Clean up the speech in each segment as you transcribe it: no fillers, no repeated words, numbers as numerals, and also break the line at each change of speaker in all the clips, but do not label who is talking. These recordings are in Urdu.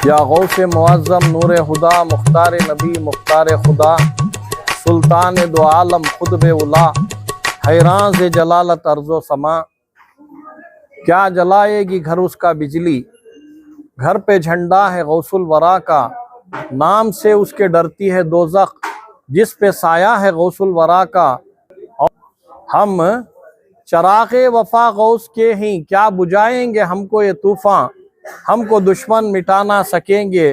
یا غوث معظم نور خدا مختار نبی مختار خدا سلطان دو عالم خطب اولا حیران سے جلالت ارض و سما، کیا جلائے گی گھر اس کا بجلی، گھر پہ جھنڈا ہے غوث الورا کا، نام سے اس کے ڈرتی ہے دوزخ، جس پہ سایہ ہے غوث الورا کا۔ ہم چراغ وفا غوث کے ہیں، کیا بجھائیں گے ہم کو یہ طوفان، ہم کو دشمن مٹا نہ سکیں گے،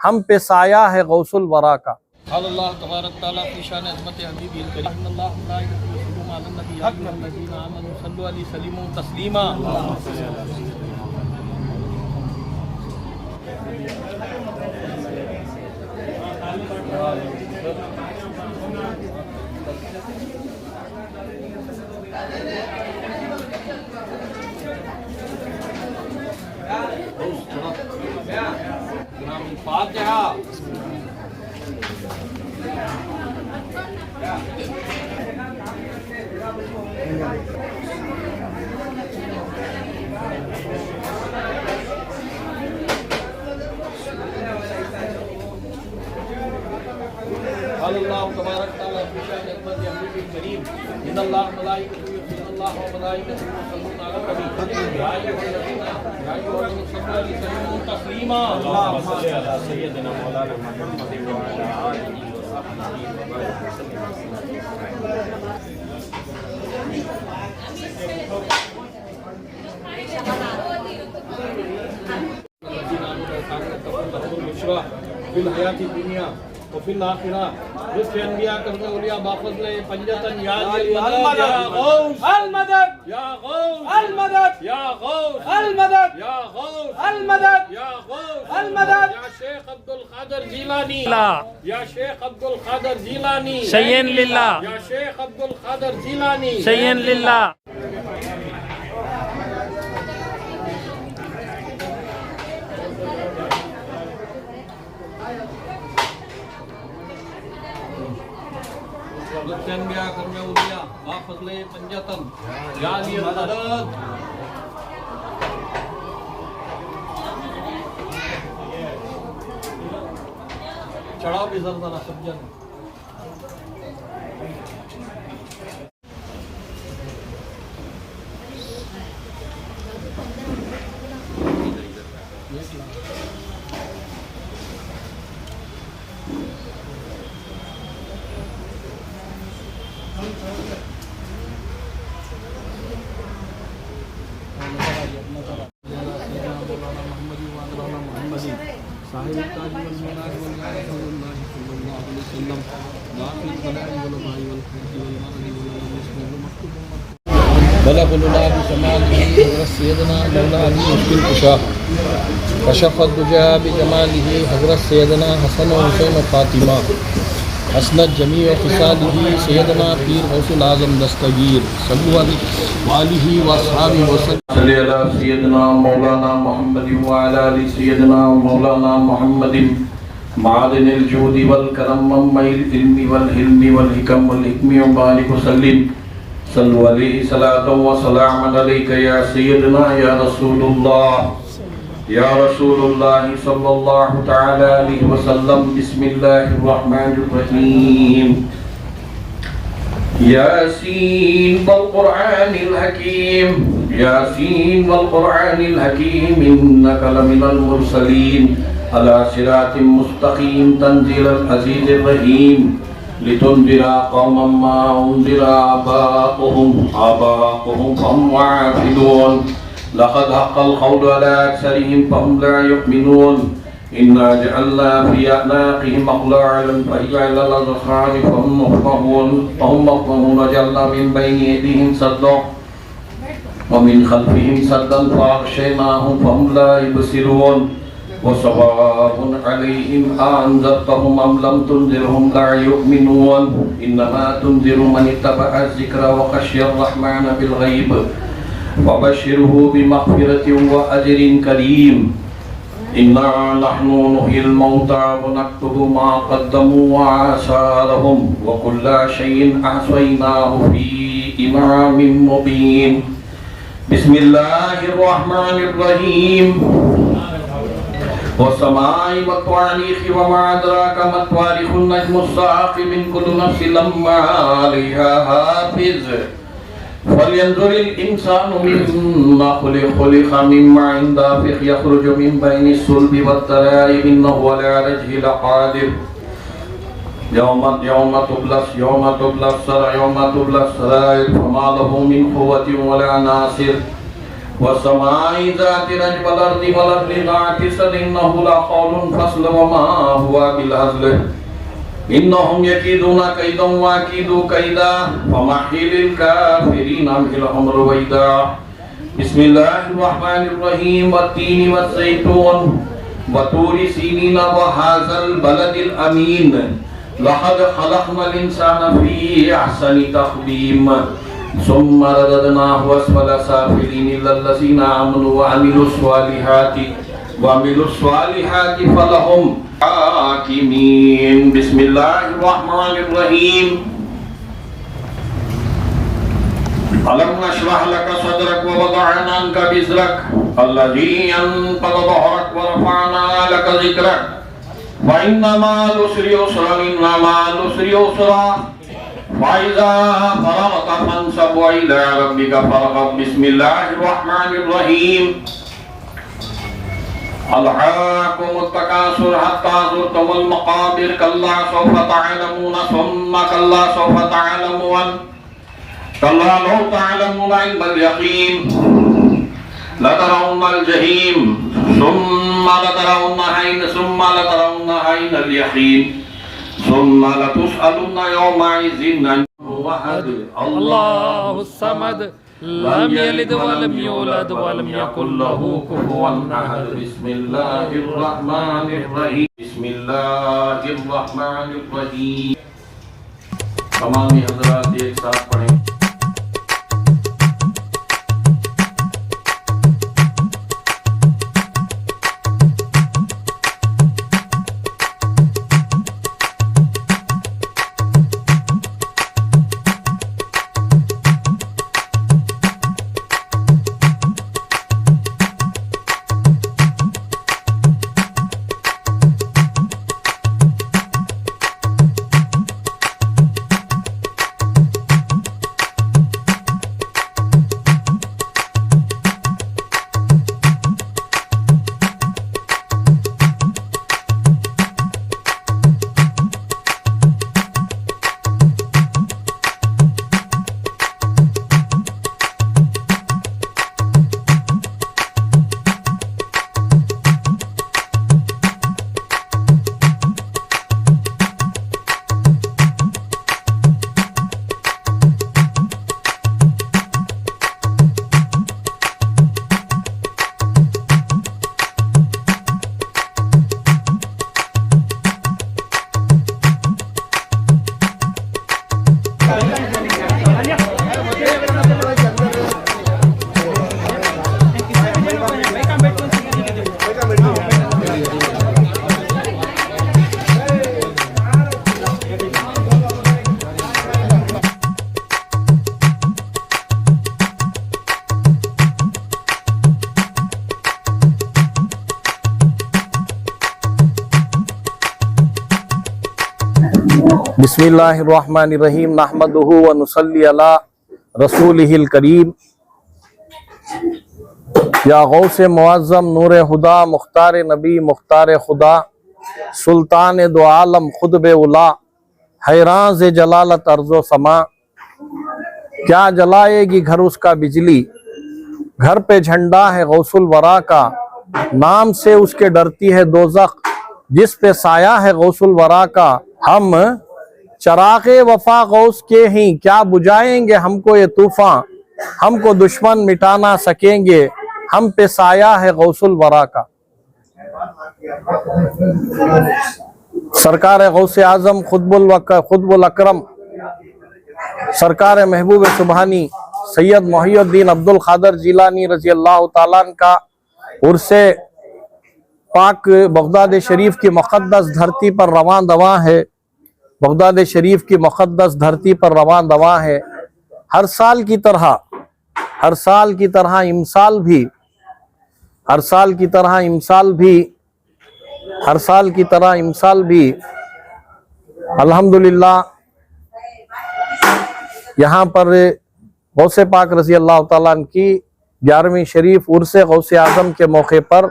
ہم پہ سایہ ہے غوث الورا کا۔ قال اللہ تبارک تعالیٰ فی شان عظمت حبیبہ الکریم ان اللہ ملائکتہ یصلون علی النبی یا ایھا الذین آمنوا صلوا علیہ وسلموا تسلیما۔ فاتحہ۔ قال اللہ تبارک تعالیٰ فی شان عظمت حبیبہ الکریم ان اللہ ملائکتہ یصلون علی النبی یا ایھا الذین آمنوا صلوا علیہ وسلموا تسلیما۔ اللہم صل علی سیدنا مولانا محمد وعلی آلہ وصحبہ وبارک وسلم۔ فی الحیات الدنیا وفی الآخرہ رزق انبیاء کرنے اولیاء بافضل پنجتن یا المدد یا غوث المدد یا غوث المدد یا غوث المدد یا غوث المدد یا غوث المدد یا شیخ عبد القادر جیلانی یا شیخ عبد القادر جیلانی
شیئن للہ
یا شیخ عبد القادر جیلانی
شیئن للہ۔
رزق انبیاء کرنے اولیاء بافضل پنجتن یا علی المدد۔ چڑھاؤ بھی ذرا سب جن۔ صاحب التاج والمنار والجاه رسول اللہ صلی اللہ علیہ وسلم باقی الخلاء والباء والخير والمرض والمسلم المكتوب بلغ العلا بجماله حضرت سیدنا مولا علی مشکل کشا کشف الدجى بجماله حضرت سیدنا حسن و حسین و فاطمہ حسنت جمیع خصالہ سیدنا پیر غوث العظم دستگیر صلو علیہ وآلہ واصحابہ وسلم۔ صلی علی سیدنا مولانا محمد وعلی آل سیدنا مولانا محمد معدن الجود والکرم منبع العلم والحلم والحکم والحکم وبارک وسلم۔ صلو علیہ صلاۃ و سلام علیک یا سیدنا یا رسول اللہ یا رسول اللہ صلی اللہ تعالی علیہ وسلم۔ بسم اللہ الرحمن الرحیم۔ یاسین والقرآن الحکیم یاسین والقرآن الحکیم انک لمن المرسلین علی صراط مستقیم تنزیل العزیز الرحیم لتنذر قوما ما انذر آباؤهم فهم غافلون لقد حق القول على أكثرهم فهم لا يؤمنون إنا جعلنا في أعناقهم أغلالا فهي إلى الأذقان فهم مقمحون وجعلنا من بين أيديهم سدا ومن خلفهم سدا فأغشيناهم فهم لا يبصرون وسواء عليهم أأنذرتهم أم لم تنذرهم لا يؤمنون إنما تنذر من اتبع الذكر وخشي الرحمن بالغيب وبشره بمغفرة وأجر كريم۔ إنا نحن نحيي الموتى ونكتب ما قدموا وآثارهم وكل شيء أحصيناه في إمام مبين۔ بسم الله الرحمن الرحيم۔ والسماء والطارق وما أدراك ما الطارق النجم الثاقب من كل نفس لما عليها حافظ فلينظر الإنسان مما خلق من ماء دافق يخرج من بين الصلب والترائب إنه على رجعه لقادر يوم تبلى السرائر فما له من قوة ولا ناصر والسماء ذات الرجع والأرض ذات الصدع إنه لقول فصل وما هو بالهزل إنهم يكيدون كيدا وأكيد كيدا فمهل الكافرين أمهلهم رويدا بسم الله الرحمن الرحيم والتين والزيتون وطور سينين وهذا البلد الأمين لقد خلقنا الإنسان في أحسن تقويم ثم رددناه أسفل سافلين إلا الذين آمنوا وعملوا الصالحات فلهم حاكمين بسم الله الرحمن الرحيم ألم نشرح لك صدرك ووضعنا عنك وزرك الذي أنقض ظهرك ورفعنا لك ذكرك فإن مع العسر يسرا إن مع العسر يسرا فإذا فرغت فانصب وإلى ربك فارغب بسم الله الرحمن الرحيم ألهاكم التكاثر حتى زرتم المقابر كلا سوف تعلمون ثم كلا سوف تعلمون كلا لو تعلمون علم اليقين لترون الجحيم ثم لترون عين اليقين ثم لتسألن يومئذ عن الوحد
الله الصمد لم يلد ولم يولد ولم يكن له كفوا أحد
بسم الله الرحمن الرحيم بسم الله الرحمن الرحيم تمام حضرات ایک ساتھ پڑھیں
بسم اللہ الرحمن الرحیم نحمدہ و نصلی علی رسولہ الکریم یا غوث معظم نور خدا مختار نبی مختار خدا سلطان دو عالم خطب اولا حیران ز جلالت ارض و سما کیا جلائے گی گھر اس کا بجلی گھر پہ جھنڈا ہے غوث الورا کا نام سے اس کے ڈرتی ہے دوزخ جس پہ سایہ ہے غوث الورا کا ہم چراغ وفا غوث کے ہی کیا بجھائیں گے ہم کو یہ طوفان ہم کو دشمن مٹا نہ سکیں گے ہم پہ سایہ ہے غوث الورا کا سرکار غوث اعظم خطب الاکرم سرکار محبوب سبحانی سید محی الدین عبد القادر جیلانی رضی اللہ تعالیٰ عنہ کا عرس پاک بغداد شریف کی مقدس دھرتی پر رواں دواں ہے بغداد شریف کی مقدس دھرتی پر رواں دواں ہے ہر سال کی طرح امسال بھی ہر سال کی طرح امسال بھی الحمدللہ یہاں پر غوث پاک رضی اللہ تعالیٰ عنہ کی 11ویں شریف عرس غوث اعظم کے موقع پر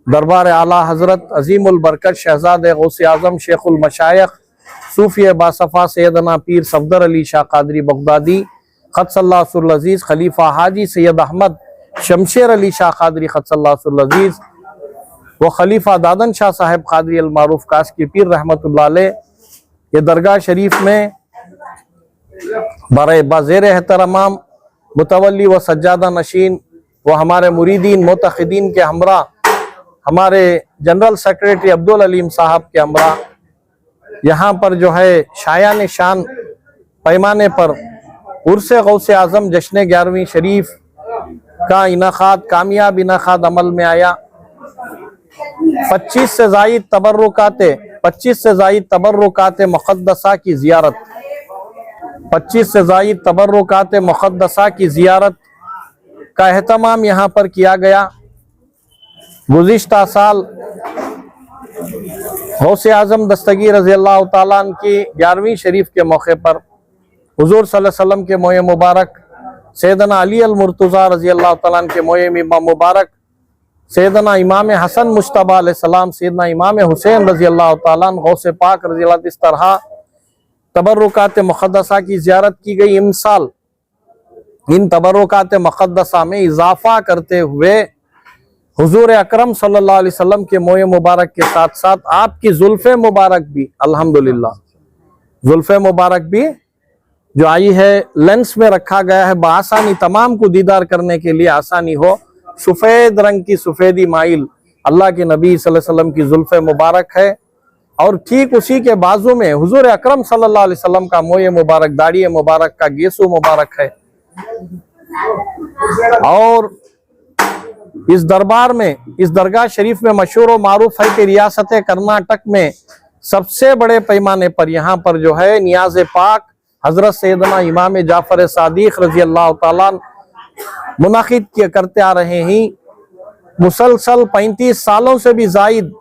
دربار اعلیٰ حضرت عظیم البرکت شہزاد غوث اعظم شیخ المشائخ صوفی باصفا سیدنا پیر صفدر علی شاہ قادری بغدادی قدس اللہ سر العزیز خلیفہ حاجی سید احمد شمشیر علی شاہ قادری قدس اللہ سر العزیز و خلیفہ دادن شاہ صاحب قادری المعروف کاسکی پیر رحمت اللہ علیہ یہ درگاہ شریف میں برائے بازیر احترام متولی و سجادہ نشین و ہمارے مریدین معتقدین کے ہمراہ ہمارے جنرل سیکریٹری عبدالعلیم صاحب کے ہمراہ یہاں پر جو ہے شایان شان پیمانے پر عرس غوث اعظم جشن 11ویں شریف کا انعقاد کامیاب انعقاد عمل میں آیا 25 سے زائد تبرکات مقدسہ کی زیارت 25 سے زائد تبرکات مقدسہ کی زیارت کا اہتمام یہاں پر کیا گیا۔ گزشتہ سال غوث اعظم دستگیر رضی اللہ تعالیٰ عنہ کی 11ویں شریف کے موقع پر حضور صلی اللہ علیہ وسلم کے موئے مبارک سیدنا علی المرتضیٰ رضی اللہ تعالیٰ عنہ کے موئے مبارک سیدنا امام حسن مجتبیٰ علیہ السلام سیدنا امام حسین رضی اللہ تعالیٰ عنہ غوث پاک رضی اللہ عنہ اس طرح تبرکات مقدسہ کی زیارت کی گئی۔ امسال ان تبرکات مقدسہ میں اضافہ کرتے ہوئے حضور اکرم صلی اللہ علیہ وسلم کے موئے مبارک کے ساتھ ساتھ آپ کی زلف مبارک بھی الحمدللہ زلف مبارک بھی جو آئی ہے لینس میں رکھا گیا ہے بآسانی تمام کو دیدار کرنے کے لیے آسانی ہو، سفید رنگ کی سفیدی مائل اللہ کے نبی صلی اللہ علیہ وسلم کی زلف مبارک ہے، اور ٹھیک اسی کے بازو میں حضور اکرم صلی اللہ علیہ وسلم کا موئے مبارک داڑھی مبارک کا گیسو مبارک ہے۔ اور اس دربار میں اس درگاہ شریف میں مشہور و معروف ہے کہ ریاست کرناٹک میں سب سے بڑے پیمانے پر یہاں پر جو ہے نیاز پاک حضرت سیدنا امام جعفر صادق رضی اللہ تعالیٰ منعقد کرتے آ رہے ہیں۔ مسلسل 35 سالوں سے بھی زائد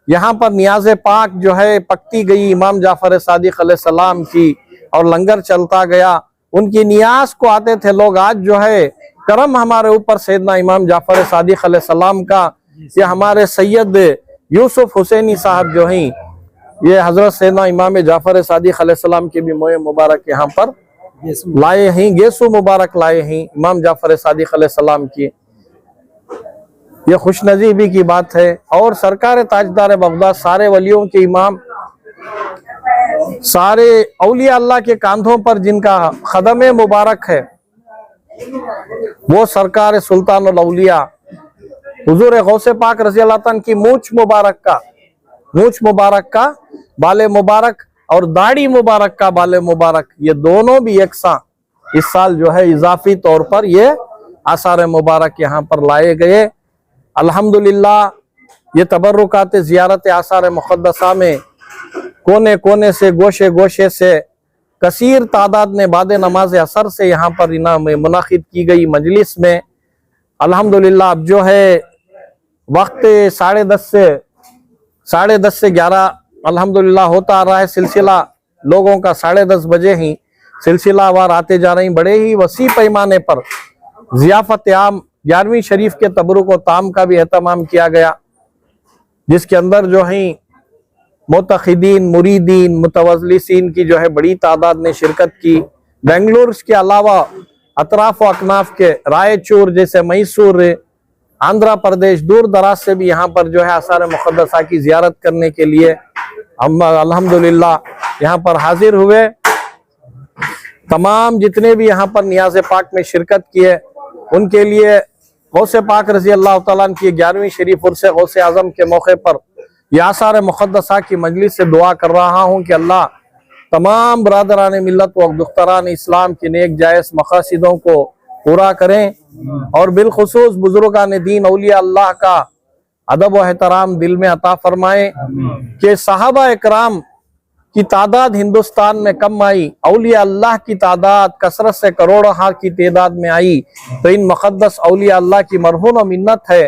یہاں پر نیاز پاک جو ہے پکتی گئی امام جعفر صادق علیہ السلام کی، اور لنگر چلتا گیا، ان کی نیاز کو آتے تھے لوگ۔ آج جو ہے کرم ہمارے اوپر سیدنا امام جعفر صادق علیہ السلام کا، یہ ہمارے سید یوسف حسینی صاحب جو ہیں یہ حضرت سیدنا امام جعفر صادق علیہ السلام کے بھی موئے مبارک یہاں پر لائے ہیں، گیسو مبارک لائے ہیں امام جعفر صادق علیہ السلام کی۔ یہ خوش نصیبی کی بات ہے۔ اور سرکار تاجدار بغداد سارے ولیوں کے امام، سارے اولیاء اللہ کے کاندھوں پر جن کا خدم مبارک ہے وہ سرکار سلطان الاولیاء حضور غوث پاک رضی اللہ عنہ کی مونچھ مبارک کا بال مبارک اور داڑھی مبارک کا بال مبارک، یہ دونوں بھی یکساں اس سال جو ہے اضافی طور پر یہ آثار مبارک یہاں پر لائے گئے۔ الحمدللہ یہ تبرکات زیارت آثار مقدسہ میں کونے کونے سے گوشے سے کثیر تعداد نے بعد نماز عصر سے یہاں پر منعقد کی گئی مجلس میں الحمدللہ اب جو ہے وقت 10:30 سے 11 الحمدللہ ہوتا آ رہا ہے سلسلہ لوگوں کا 10:30 بجے ہی سلسلہ وار آتے جا رہے ہیں۔ بڑے ہی وسیع پیمانے پر ضیافت عام 11ویں شریف کے تبرک و تام کا بھی اہتمام کیا گیا، جس کے اندر جو ہیں معتقدین مریدین متوسلین کی جو ہے بڑی تعداد نے شرکت کی۔ بنگلور کے علاوہ اطراف و اکناف کے رائے چور جیسے میسور آندھرا پردیش دور دراز سے بھی یہاں پر جو ہے آثار مقدسہ کی زیارت کرنے کے لیے ہم الحمدللہ یہاں پر حاضر ہوئے۔ تمام جتنے بھی یہاں پر نیاز پاک میں شرکت کیے ان کے لیے غوث پاک رضی اللہ تعالیٰ عنہ کی 11ویں شریف عرس غوث اعظم کے موقع پر یہ آثار مقدسہ کی مجلس سے دعا کر رہا ہوں کہ اللہ تمام برادران ملت و دختران اسلام کی نیک جائز مقاصدوں کو پورا کریں، اور بالخصوص بزرگان دین اولیاء اللہ کا ادب و احترام دل میں عطا فرمائیں کہ صحابہ اکرام کی تعداد ہندوستان میں کم آئی، اولیاء اللہ کی تعداد کثرت سے کروڑوں کی تعداد میں آئی، تو ان مقدس اولیاء اللہ کی مرہون و منت ہے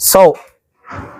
100,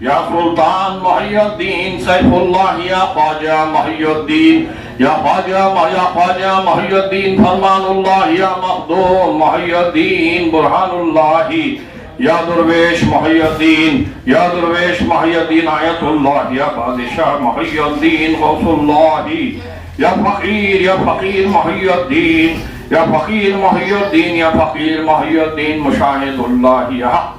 یا سلطان محی الدین سیف اللہ یا خواجہ محی الدین یا خواجہ محی الدین فرمان اللہ یا مخدوم محی الدین برہان اللہ یا درویش محی الدین یا درویش محی الدین آیت اللہ یا بادشاہ محی الدین غوث اللہ یا فقیر محی الدین یا فقیر محی الدین یا فقیر محی الدین مشاہد اللہ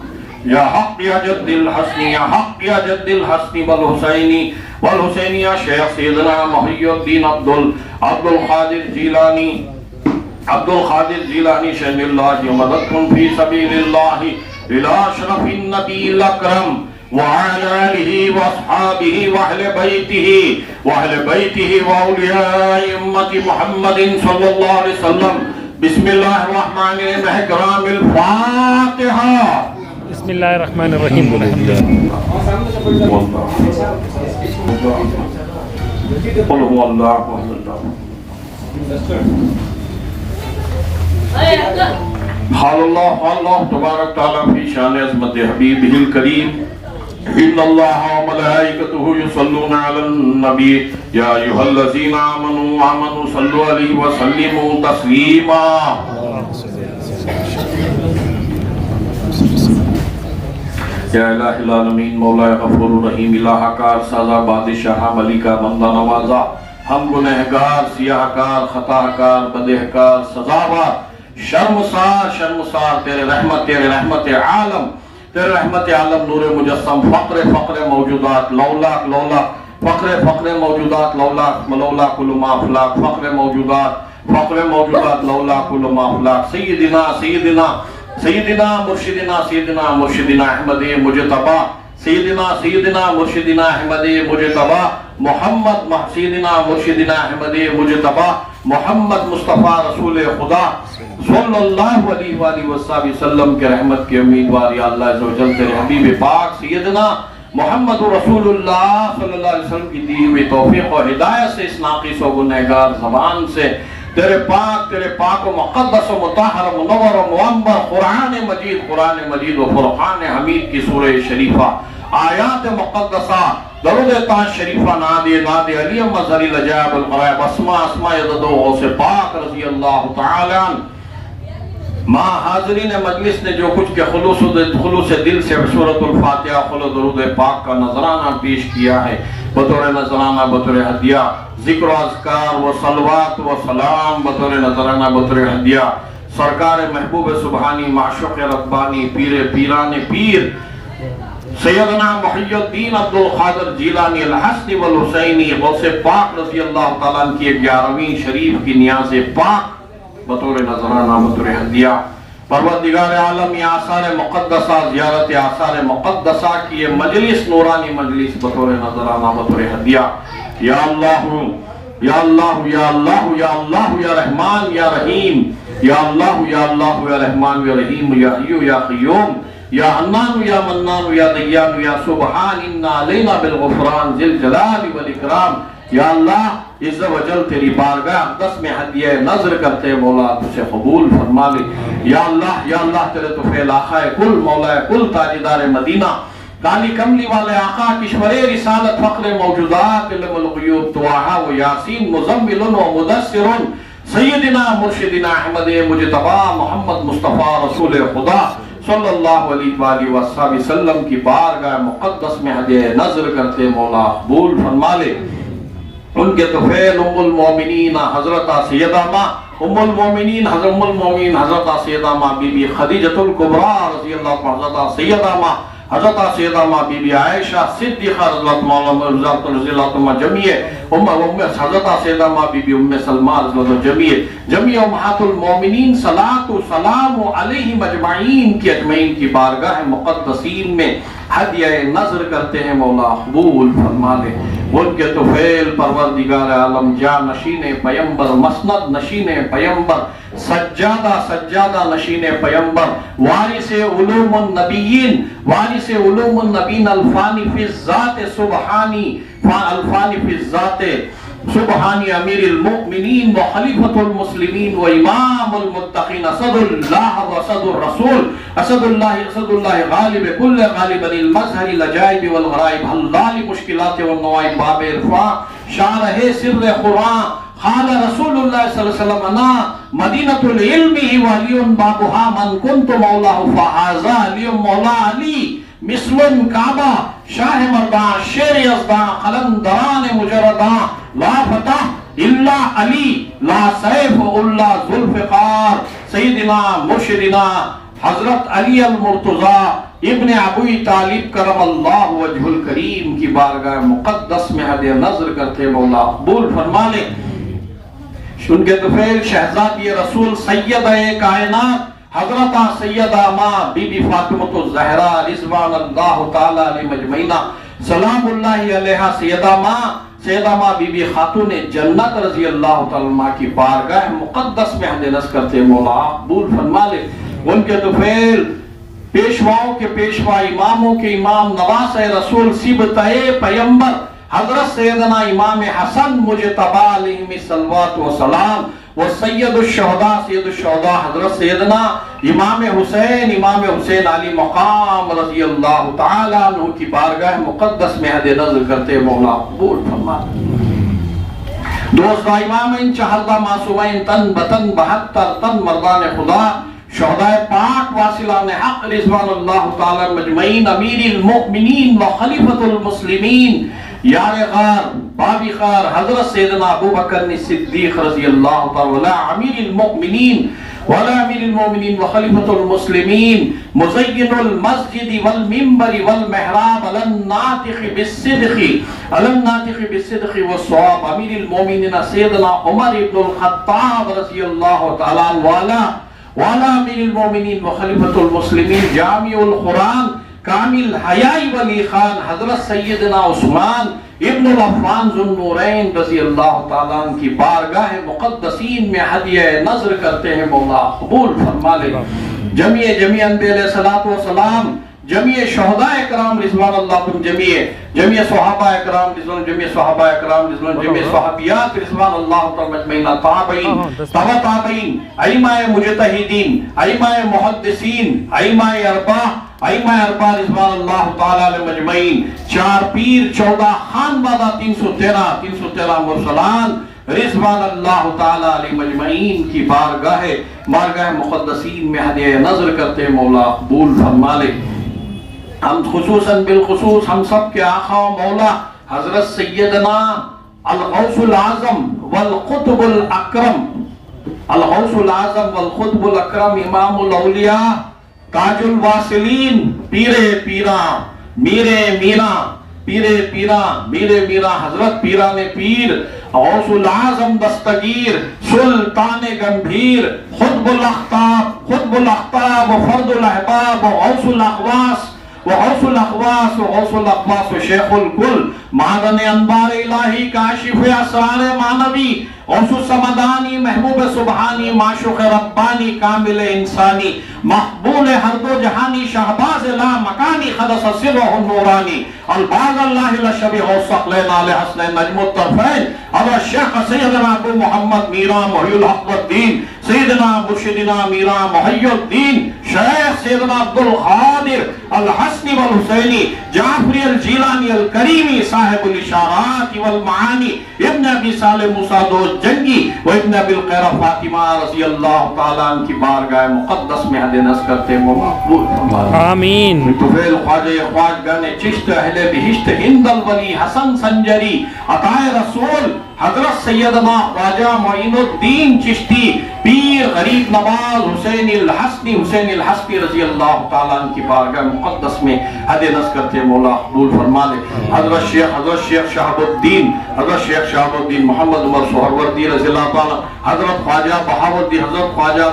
یا حق یا جد الحسنی یا حق یا جد الحسنی والحسینی یا شیخ سیدنا محی الدین عبد القادر جیلانی شہن اللہ مددکن فی سبیل اللہ الى شرف النبی الاکرم وعلى آلہ واصحابہ واہل بیتہ واولیاء امت محمد صلی اللہ علیہ وسلم بسم اللہ الرحمن الرحیم احترام الفاتحہ
بسم اللہ الرحمن الرحیم
قل هو اللہ حال اللہ تبارک تعالیٰ فی شان عظمت حبیبہ الکریم ان اللہ و ملائکتہ یصلون علی النبی یا ایھا الذین آمنوا صلوا علیہ وسلموا تسلیما یا الہ العالمین مولا غفور الرحیم الہ کار سازا بادشاہ ملکہ بندہ نوازا ہم گنہگار سیاہ کار خطا کار بدہ کار سزاوار شرمسار تیرے رحمت عالم نور مجسم فقر موجودات لولاک فقر موجودات لولاک کل ما افلاک فقر موجودات لولاک کل ما افلاک سیدنا مرشدنا احمد مجتبہ سیدنا مرشدنا احمد مجتبہ محمد سیدنا مرشدنا احمد مجتبہ محمد مصطفیٰ رسول خدا صلی اللہ علیہ وآلہ وسلم کے رحمت کے امیدوار یا اللہ عز و جل تیرے حبیب پاک سیدنا محمد رسول اللہ صلی اللہ علیہ وسلم کی دی ہوئی توفیق و ہدایت سے اس ناقص و گنہگار زبان سے تیرے پاک و مقدس و مطہر و منور و معمر قرآن مجید و فرقان حمید کی سورہ شریفہ آیات مقدسہ درود تاج شریفہ نادی علی مظہری لجائب الغرائب اسماء یددو غوث پاک رضی اللہ تعالی عنہ ماں حاضرین مجلس نے جو کچھ کے خلوص دل سے سورۃ الفاتحہ خلو درود پاک کا نذرانہ پیش کیا ہے بطور نذرانہ بطور ہدیہ ذکر و اذکار و صلوات و سلام بطور نذرانہ بطور ہدیہ سرکار محبوب سبحانی معشوق ربانی پیران پیر سیدنا محی الدین عبد القادر جیلانی الحسنی والحسینی غوث پاک رضی اللہ تعالیٰ عنہ کی 11ویں شریف کی نیاز پاک بطور نظرانہ بطور ہدیہ پروردگار عالم یہ آثار مقدسہ زیارت آثار مقدسہ کی یہ مجلس نورانی مجلس بطور نظرانہ بطور ہدیہ یا اللہ یا اللہ یا اللہ یا اللہ یا رحمان یا رحیم یا اللہ یا اللہ یا رحمان یا رحیم یا حیو یا قیوم یا حنان یا منان یا دیان یا سبحان انا علینا بالغفران ذل جلال والاکرام یا اللہ عز و جل تیری بارگاہ اقدس میں ہدیہ نظر کرتے مولا تجھے قبول فرما لے یا اللہ تیرے طفیل آقا کل مولا کل تاجدار مدینہ کالی کملی والے آقا کشور رسالت فقر موجودات علم الغیوب توحا و یاسین مزمل و مدثر سیدنا مرشدنا احمد مجتبہ محمد مصطفیٰ رسول خدا صلی اللہ علیہ وآلہ وسلم کی بارگاہ مقدس میں ہدیہ نظر کرتے مولا قبول فرما لے ان کے طفیل ام المومنین حضرت سیدہ ماں ام المومنین حضرت سیدہ ماں بی بی خدیجۃ الکبریٰ رضی اللہ عنہ حضرت سیدہ ماں بی بی عائشہ صدیقہ رضی اللہ عنہ جمعیہ حضرت سیدہ ماں بی بی ام سلمہ رضی اللہ عنہ جمعیہ امہات المومنین صلاۃ و سلام علیہم اجمعین کی بارگاہ مقدسین میں ہدیہ نظر کرتے ہیں مولا قبول فرما لے ان کے طفیل پروردگار عالم جا نشین پیمبر مسند نشین پیمبر سجادہ نشین پیمبر وارث علوم النبیین الفانی فی الذات سبحانی الفانی فی الذات سبحانی امیر المؤمنین و خلیفۃ المسلمین و امام المتقین اسد اللہ و اسد الرسول اسد اللہ غالب کل غالب المظہر العجائب والغرائب حلال مشکلات والنوائب باب عرفاں شارح سر قرآن قال رسول اللہ صلی اللہ علیہ وسلم انا مدینۃ العلم وعلی بابها من کنت مولاہ فہذا علی مولا علی مثل کعبہ شاہ مردان شیر یزدان قلندران مجردان لا فتح الا علی لا سیف الا ذوالفقار سیدنا مرشدنا حضرت علی المرتضی ابن ابی طالب کرم اللہ وجہ الکریم کی بارگاہ مقدس میں حد نظر کرتے مولا قبول فرما لے. ان کے طفیل شہزادی رسول سیدہ کائنات حضرت سیدہ ماں بی بی فاطمۃ الزہرا رضوان اللہ تعالی علیہ مجمعین سلام اللہ علیہا سیدہ ماں بی بی خاتون جنت رضی اللہ تعالی عنہ کی بارگاہ مقدس میں حد نظر کرتے مولا قبول فرما لے. ان کے طفیل پیشواؤں کے پیشوا اماموں کے امام نواس رسول سبطہ پیمبر حضرت سیدنا امام حسن مجتبی علیہ صلوات و سلام و سید الشہداء حضرت سیدنا امام حسین علی مقام رضی اللہ تعالی عنہ کی بارگاہ مقدس میں حد نظر کرتے مولا قبول فرما. دوست امامین 14 معصومین تن بتن 72 تن مردان خدا شہداء پاک واصلان حق رضوان اللہ تعالی مجمعین امیر المؤمنین و خلیفۃ المسلمین یار غار بابی خار حضرت سیدنا ابو بکر صدیق رضی اللہ تعالی امیر المؤمنین و خلیفۃ المسلمین مزین المسجد والمنبر والمحراب الناطق بالصدق والصواب امیر المؤمنین سیدنا عمر ابن الخطاب رضی اللہ تعالی عنہ والا امیر المؤمنین و خلیفۃ المسلمین جامع القرآن کامل حیائی ولی خان حضرت سیدنا عثمان ابن العفان ذو النورین رضی اللہ تعالیٰ عنہ کی بارگاہ مقدسین میں ہدیہ نظر کرتے ہیں مولا قبول فرما لے. جمیع انبیاء علیہ الصلوۃ والسلام جمیع شہداء اکرام رضوان اللہ جمیع صحابہ اکرام رضوان جمیع صحابیات رضوان اللہ تعالی مجمعین تابعین ائمہ مجتہدین ائمہ محدثین ائمہ اربعہ رضوان اللہ تعالی علیہ مجمعین 4 پیر 14 خانوادہ 313 مرسلان رضوان اللہ تعالی علیہ مجمعین کی بارگاہ مقدسین میں ہدیہ نظر کرتے مولا قبول فرما لے. ہم خصوصاً بالخصوص ہم سب کے آقا و مولا حضرت سیدنا الغوث العظم والقطب الاکرم امام الاولیاء تاج الواصلین میرے حضرت پیران پیر غوث العظم دستگیر سلطان گمبھیر خطب الاقطاب و فرد الاحباب و غوث الاقواس و شیخ الکل معدن انبار الہی کاشف اسرار معنوی غوث السمدانی محبوب سبحانی معشوق ربانی کامل انسانی مقبول ہر دو جہانی شہباز لا مکانی خدس سرہ النورانی الباز اللہ لشبی غوث اقلین علیہ حسن نجم الطرفین ابا شیخ سیدنا ابو محمد میرا محی الحق والدین سیدنا مرشدنا میرا محی الدین شیخ سیدنا عبدالقادر الحسنی والحسینی جعفری الجیلانی الکریمی صاحب الاشارات والمعانی ابن ابی صالح موسیٰ دو جنگی و ابن ابی القیرہ فاطمہ رضی اللہ تعالیٰ عنہ کی بارگاہ مقدس میں حد نظر کرتے مقبول
آمین.
طفیل خواجہ خواجگان چشت اہل بہشت ہند الولی حسن سنجری عطائے رسول حضرت سیدنا خواجہ معین الدین چشتی پیر غریب نواز حسین الحسنی رضی اللہ تعالیٰ عنہ کی بارگاہ مقدس میں حد نظر کرتے مولا قبول فرما لے. حضرت شیخ شہاب الدین محمد عمر سہروردی رضی اللہ تعالیٰ حضرت خواجہ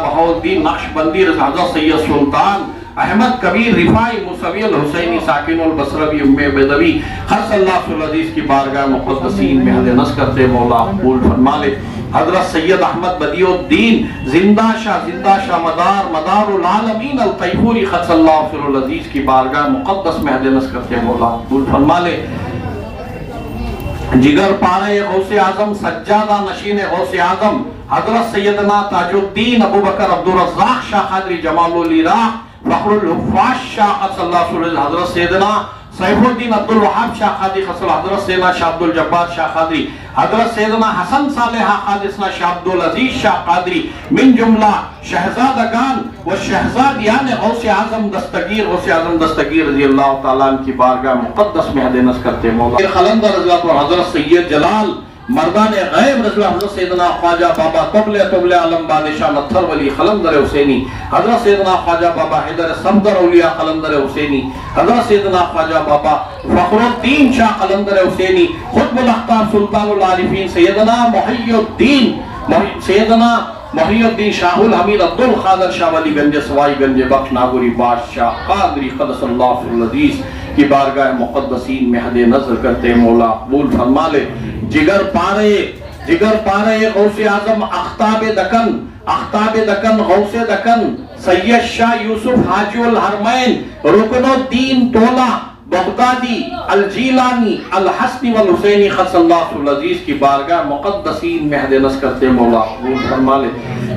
بہاؤالدین نقشبندی حضرت سید سلطان احمد کبیر رفائی موسوی الحسینی ساکن البصروی ام بیدوی خرص اللہ صلی اللہ علیہ کی بارگاہ مقدسین میں حد نظر کرتے مولا قبول فرما لے. حضرت سید احمد بدیع الدین زندہ شاہ مدار العالمین الطیفوری خرص اللہ صلی اللہ علیہ کی بارگاہ مقدس میں حد نظر کرتے مولا قبول فرما لے. جگر پارے غوث اعظم سجادہ نشین غوث اعظم حضرت سیدنا تاج الدین ابو بکر عبدالرزاق شاہ قادری جمال العراق فخر الحفاظ شاہ قدس اللہ سرہ حضرت سیدنا سیف الدین عبدالوہاب شاہ قادری خصل حضرت سیدنا شاہ عبدالجبار شاہ قادری حضرت سیدنا حسن صالحہ قادسنا شاہ عبدالعزیز شاہ قادری من جملہ شہزادگان و شہزادیان غوث اعظم دستگیر رضی اللہ تعالیٰ عنہ کی بارگاہ مقدس میں حدینس کرتے مولا خلندر رضی اللہ حضرت سید جلال مردان غیب رضی اللہ حضرت سیدنا خواجہ بابا طبل عالم بادشاہ نتھر ولی خلندر حسینی حضرت سیدنا خواجہ بابا حیدر صفدر اولیاء خلندر حسینی حضرت سیدنا خواجہ بابا فخر الدین شاہ خلندر حسینی خطب الاختار سلطان العارفین سیدنا محی الدین شاہ الحمید عبدالقادر شاہ ولی گنج سوائی گنج بخش ناگوری بادشاہ قادری قدس اللہ فی العزیز کی بارگاہ مقدسین میں حد نظر کرتے مولا قبول فرما لے جگر پارے غوث اعظم اختاب دکن غوث دکن سید شاہ یوسف حاجی الحرمین رکن الدین تولا بغدادی الجیلانی الحسنی والحسینی خص اللہ فی العزیز کی بارگاہ مقدسین میں حد نظر کرتے مولا قبول فرما لے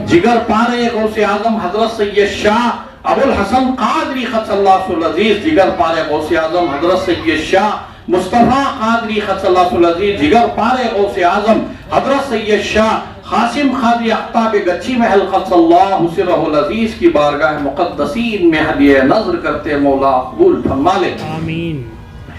جگر پارے غوث اعظم حضرت سید شاہ ابو الحسن قادری خص اللہ فی العزیز جگر پارے غوث اعظم حضرت سید شاہ مصطفیٰ قادری خص اللہ فی العزیز جگر پارے غوث اعظم حضرت سید شاہ قاسم قادری اختاب گچھی محل خص اللہ سرہ العزیز کی بارگاہ مقدسین میں حدیہ نظر کرتے مولا قبول فرما لے آمین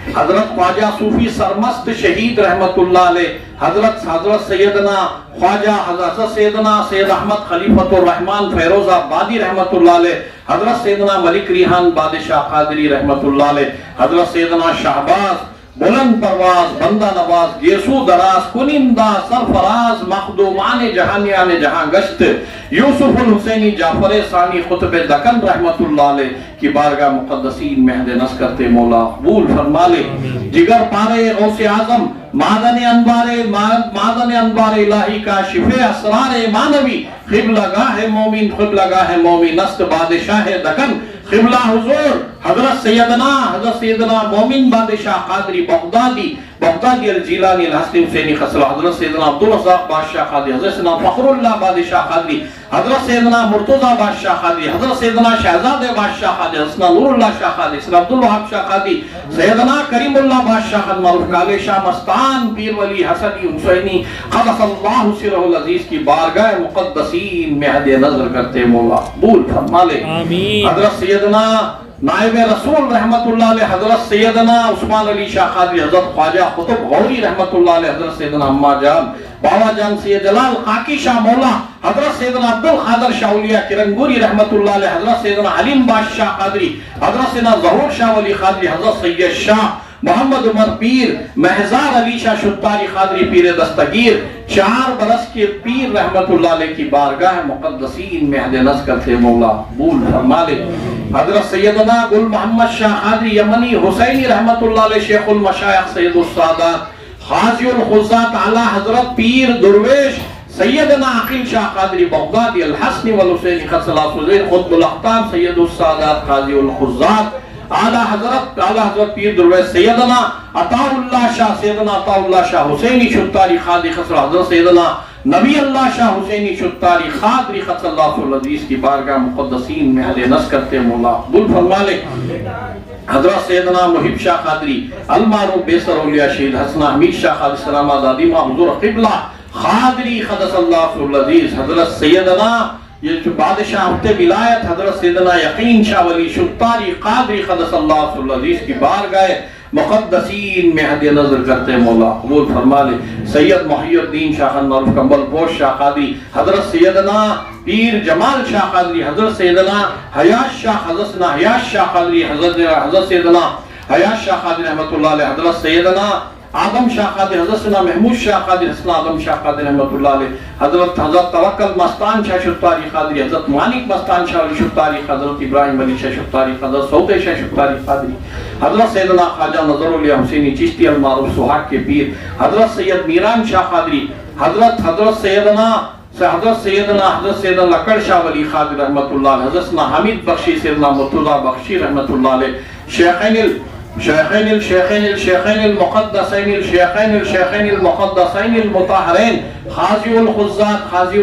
حضرت خواجہ صوفی سرمست شہید رحمت اللہ علیہ حضرت سیدنا خواجہ حضرت سیدنا سید احمد خلیفۃ الرحمن فیروز آبادی رحمت اللہ علیہ حضرت سیدنا ملک ریحان بادشاہ قادری رحمت اللہ علیہ حضرت سیدنا شہباز بلند پرواز بندہ نواز گیسو دراز کنندہ سرفراز مخدومان جہانیان جہاں گشت یوسف الحسینی جعفر ثانی خطب دکن رحمت اللہ علیہ کی بارگاہ مقدسین میں حد نظر کرتے مولا قبول فرما لے جگر پارے غوث اعظم معدن انبار الہی کا شفع اسرار مانوی قبلگاہ مومن است بادشاہ دکن قبلہ حضور حضرت سیدنا مومن بادشاہ قادری بغدادی الجیلانی الحسنی حسینی خصلہ حضرت سیدنا عبدالرزاق بادشاہ قادری حضرت سیدنا فخر اللہ بادشاہ قادری حضرت سیدنا مرتضی بادشاہ قادری حضرت سیدنا شہزاد بادشاہ قادری حضرت سیدنا نور اللہ شاہ قادری سیدنا عبدالوہاب شاہ قادری سیدنا کریم اللہ بادشاہ قادری معروف کالے شاہ مستان پیر ولی حسنی حسینی قدس اللہ سرہ العزیز کی بارگاہ مقدسین میں حد نظر کرتے مولا قبول فرما لے آمین حضرت سیدنا نائب رسول رحمت اللہ علیہ حضرت سیدنا عثمان علی شاہ قادری حضرت خواجہ قطب غوری رحمت اللہ علیہ حضرت سیدنا اماں جان بابا جان سید جلال خاکی شاہ مولا حضرت سیدنا عبدالقادر شاہ اولیاء کرنگوری رحمت اللہ علیہ حضرت سیدنا علیم بادشاہ قادری حضرت سیدنا ظہور شاہ ولی قادری حضرت سید شاہ محمد عمر پیر مہزار علی شاہ شتاری قادری پیر دستگیر 4 برس کے پیر رحمت اللہ علیہ کی بارگاہ مقدسین میں حد نظر کرتے مولا قبول فرما لے حضرت سیدنا گل محمد شاہ قادری یمنی حسینی رحمت اللہ علیہ شیخ المشایخ سید السادات خاضی الخزات اعلی حضرت پیر درویش سیدنا عقیل شاہ قادری بغدادی الحسنی والحسینی خصلہ سزیر خطب الاختام سید السادات خاضی الخزات اعلی حضرت پیر درویش سیدنا عطا اللہ شاہ حسینی شتاری خادری خصلہ حضرت سیدنا نبی اللہ شاہ حسینی شتاری خادری خص اللہ فی العزیز کی بارگاہ مقدسین میں حد نظر کرتے مولا قبول فرما لے حضرت سیدنا محب شاہ قادری المعروف بیسر اولیاء شہید حسن حمید شاہ قادری سلامہ دادیمہ حضور قبلہ قادری قدس اللہ فی العزیز حضرت سیدنا یہ جو بادشاہ ہفتے ولایت حضرت سیدنا یقین شاہ ولی شتاری قادری قدس اللہ فی العزیز کی بارگاہ مقدسین میں حد نظر کرتے مولا قبول فرما لے سید محی الدین شاہ خان معروف کمبل پوش شاہ قادری حضرت سیدنا پیر جمال شاہ قادری حضرت سیدنا حیات شاہ قادری حضرت سیدنا حیات شاہ قادری رحمت اللہ علیہ حضرت سیدنا آدم شاہ قادری حضرت سیدنا محمود شاہ قادری حضرت آدم شاہ قادری رحمت اللہ علیہ حضرت توکل مستان شاہ شتاری قادری حضرت مانک مستان شاہ ولی شتاری حضرت ابراہیم علی شاہ شتاری حضرت سعود شاہ شتاری قادری حضرت سیدنا خواجہ نظر اللہ حسینی چشتی المعروف سہاگ کے پیر حضرت سید میران شاہ قادری حضرت سیدنا لکڑ شاہ ولی قادری رحمت اللہ علیہ حضرت حمید بخشی سیدنا مرتضی بخشی رحمت اللہ علیہ شيخين الشيخين الشيخين المقدسين الشيخين الشيخين المقدسين المطهرين خازي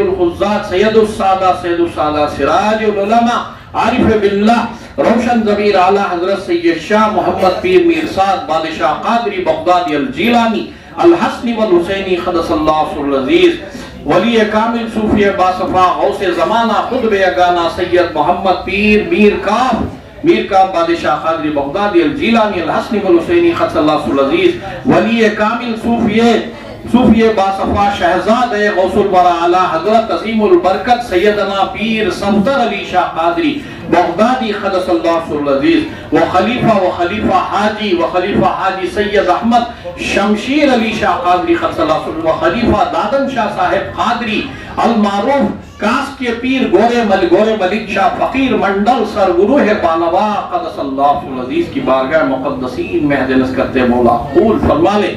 الخزات سيد السادات سراج العلماء عارف بالله روشن ضمیر اعلی حضرت سید شاہ محمد پیر میر سعد بادشاہ قادری بغدادی الجیلانی الحسنی والحسینی قدس اللہ سر العزیز ولی کامل صوفی باصفا غوث زمانہ خطب یگانہ سید محمد پیر میر کاف بادشاہ قادری بغدادی الجیلانی الحسنی والحسینی قدس اللہ سر العزیز ولی کامل صوفی باصفا شہزاد غوث الورا اعلی حضرت عظیم البرکت سیدنا پیر صفدر علی شاہ قادری بغدادی قدس اللہ سر العزیز وخلیفہ حاجی سید احمد شمشیر علی شاہ قادری قدس اللہ سر العزیز وخلیفہ دادن شاہ صاحب قادری المعروف کاس کے پیر گورے ملک شاہ فقیر منڈل سرگروہ بانوا قدس اللہ سر العزیز کی بارگاہ مقدسین میں حدیث کرتے مولا قبول فرما لے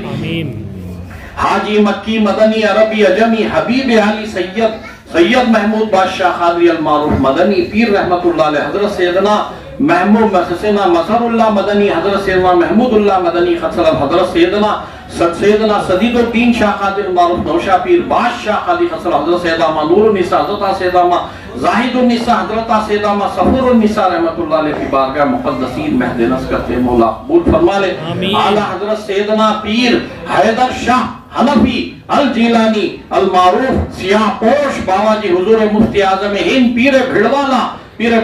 حاجی مکی مدنی عربی عجمی حبیب علی سید محمود بادشاہ قادری المعروف مدنی پیر رحمت اللہ علیہ حضرت سیدنا محمود محسسنا مظہر اللہ مدنی حضرت سیدنا محمود اللہ مدنی حضرت سیدنا صدید الدین شاہ قادری المعروف نوشہ پیر بادشاہ قادری حضرت سیدنا نور النساء حضرت سیدنا زاہد النساء حضرت سیدنا صفور النساء رحمت اللہ علیہ کی بارگاہ مقدسین مہد نصر کرتے مولا قبول فرما لے اعلی حضرت سیدنا پیر حیدر شاہ حنفی الجیلانی المعروف سیاہ پوش بابا جی حضور مفتی اعظم ہند پیر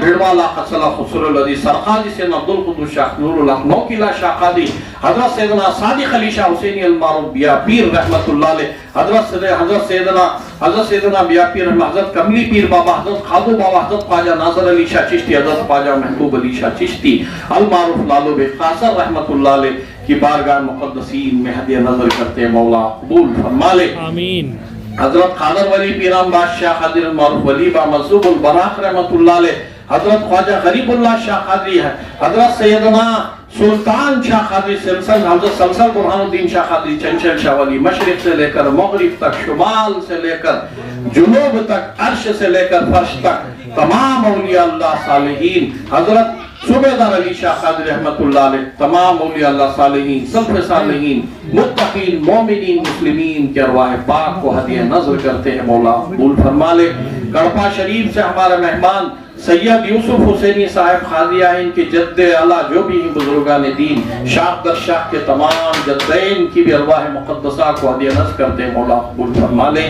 بھیڑوالا قصلہ خسر العزیز سرقادی سیدنا عبدالقدوس شاہ نور الحق قلعہ شاہ قادری حضرت سیدنا صادق علی شاہ حسینی المعروف بیا پیر رحمت اللہ علیہ حضرت سیدنا بیا پیر حضرت کملی پیر بابا حضرت خادو بابا حضرت خواجہ ناظر علی شاہ چشتی حضرت خواجہ محبوب علی شاہ چشتی المعروف لالو بے قاصر رحمت اللہ علیہ کی بارگاہ مقدسین میں ہدیہ نظر کرتے مولا قبول فرما لے آمین حضرت خادر ولی پیرام بادشاہ قادری المعروف ولی با مذہوب البراق رحمت اللہ علیہ حضرت خواجہ غریب اللہ شاہ قادری ہے حضرت سیدنا سلطان شاہ قادری سلسل حضرت سلسل برحان الدین شاہ قادری چنچل شاہ ولی مشرق سے لے کر مغرب تک شمال سے لے کر جنوب تک عرش سے لے کر فرش تک تمام اولیاء اللہ صالحین حضرت صوبیدار علی شاہ قادری رحمت اللہ علیہ تمام اولیاء اللہ صالحین سلف صالحین متقین مومنین مسلمین کے ارواح پاک کو ہدیہ نظر کرتے ہیں مولا قبول فرما لے کڑپا شریف سے ہمارا مہمان سید یوسف حسینی صاحب قاضی ان کے جد اعلیٰ جو بھی ہیں بزرگان دین شاہ در شاہ کے تمام جدین کی بھی ارواح مقدسہ کو ہدیہ نظر کرتے ہیں مولا قبول فرما لے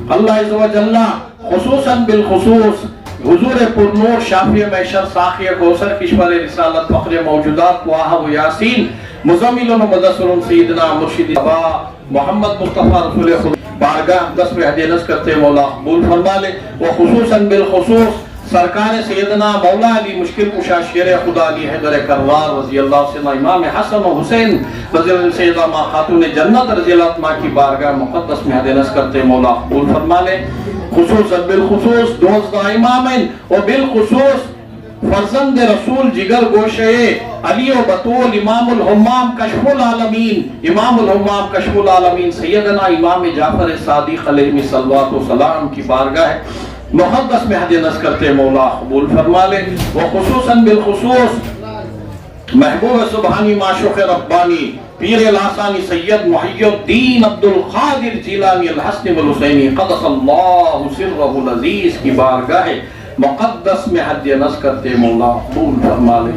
اللہ عز و جل خصوصاً بالخصوص حضور پرنور شافی معشر ساخی کوثر کشور رسالت فخر موجودات واہب و یاسین مزمل و مدثر سیدنا مرشد ابا محمد مصطفیٰ رسول خدا بارگاہ دس میں ہدیہ نظر کرتے مولا قبول فرما لے وخصوصاً بالخصوص سرکار سیدنا مولا علی مشکل کشا شیر خدا علی حیدر کرار رضی اللہ سیدنا امام حسن و حسین رضی اللہ سیدنا ماں خاتون جنت رضی اللہ ماں کی بارگاہ مقدس میں ہدیہ نظر کرتے مولا قبول فرما لے خصوصاً بالخصوص دوزدہ امامین و بالخصوص فرزند رسول جگر گوشے علی و بطول امام الحمام کشف العالمین سیدنا امام جعفر صادق علیہ صلوات و سلام کی بارگاہ مقدس میں ہدیہ نظر کرتے مولا قبول فرما لے وخصوصاً بالخصوص محبوب سبحانی معشوق ربانی پیر الحسانی سید محی الدین عبدالقادر جیلانی الحسن والحسینی قدس اللہ سرہ العزیز کی بارگاہ مقدس میں ہدیہ نظر کرتے مولا قبول فرما لے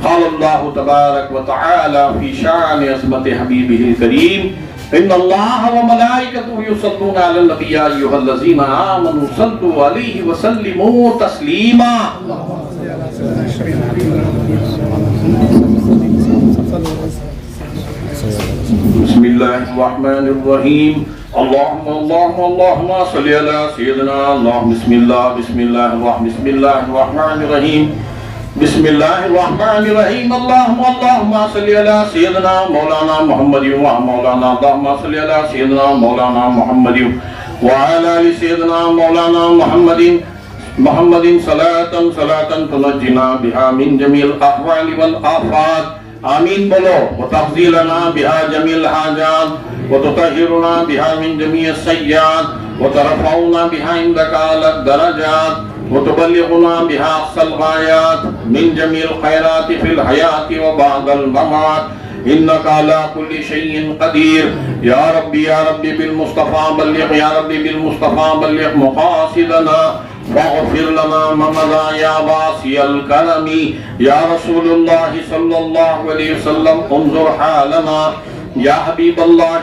قال اللہ تبارک و تعالی فی شان عظمت حبیبہ الکریم ان اللہ و ملائکتہ یصلون علی النبی یا ایھا الذین آمنوا صلوا علیہ وسلموا تسلیما بسم اللہ الرحمن الرحیم اللہم صلی علی سیدنا اللہم بسم اللہ الرحمن الرحیم بسم اللہ الرحمن الرحیم اللہم صلی علی سیدنا مولانا محمد مولانا اللہم صلی علی سیدنا مولانا محمد وعلی سیدنا مولانا محمد صلاة تنجنا بها من جمیع الاحوال والآفات آمین بولو وتفضیلنا بها جمیع الحاجات وتطہرنا بها من جمیع السیئات وترفعنا بها عندك على الدرجات وتبلغنا بها أقصى الغايات من جميع الخيرات في الحياة وبعد الممات إنك على كل شيء قدير. يا ربي بالمصطفى بلغ، يا ربي بالمصطفى بلغ مقاصدنا واغفر لنا ما مضى يا واسع الكرم. يا رسول الله صلى الله عليه وسلم انظر حالنا. يا حبيب الله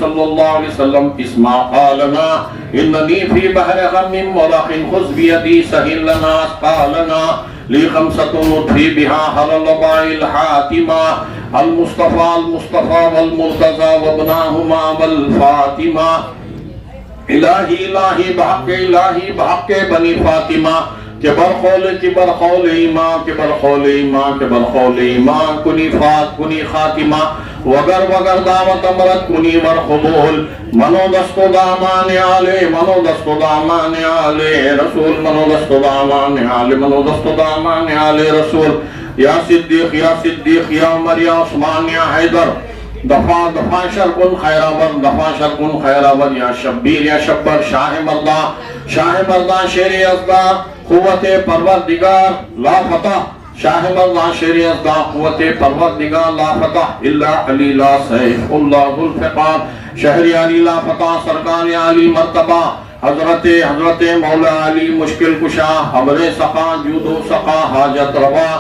صلى الله عليه وسلم اسمع قالنا. إنني في بحر غم ورخ خذ بيدي سهل لنا أثقالنا. لي 5 نطفي بها هل الوباء الحاتمة المصطفى والمرتضى وابناهما والفاطمة. الہی بحق بنی فاطمہ کبر خول ایمان کنی خاتمہ وگر دعوت امرت کنی ورخبول منو دستو دامان آلے رسول. یا صدیق یا عمر یا عثمان یا حیدر دفع شر کن خیر آور یا شبیر یا شبر شاہ مردان شیر ازدار قوت پروردگار لا فتح. شاہ مردان شیر ازدار قوت پروردگار لا فتح الا علی لا سیف اللہ ذو الفقار. شہر علی لا فتح سرکار علی مرتبہ حضرت مولا علی مشکل کشا حبر سقا جود و سقا حاجت روا.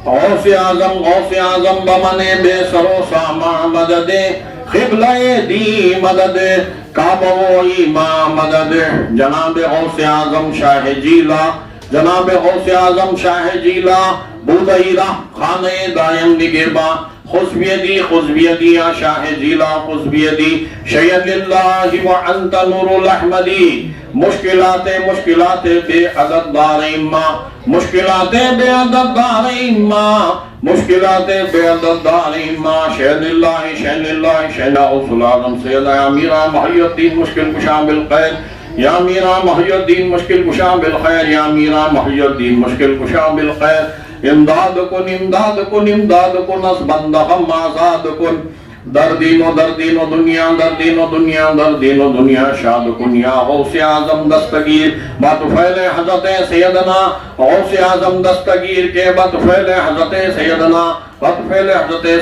غوث اعظم بمن بے سرو ساما مدد قبلہ دی مدد کعبہ و ایماں مدد. جناب غوث اعظم شاہ جیلا بودہیرہ خانہ دائم نگہباں خذ بیدی یا شاہ جیلا خذ بیدی شیئا للہ وانت نور الاحمدی. مشکلات بے عدد دارین ماں شہن اللہ غوث العظم سید یا میرا محی الدین مشکل کشا بالخیر. یا میرا محی الدین مشکل کشا بالخیر. یا میرا محی الدین مشکل کشا بالخیر. امداد کن از بندہ ہم آزاد کن. دردین و دنیا شاد کن یا غوث اعظم دستگیر. بطفیل حضرت سیدنا غوث اعظم دستگیر کے بطفیل حضرت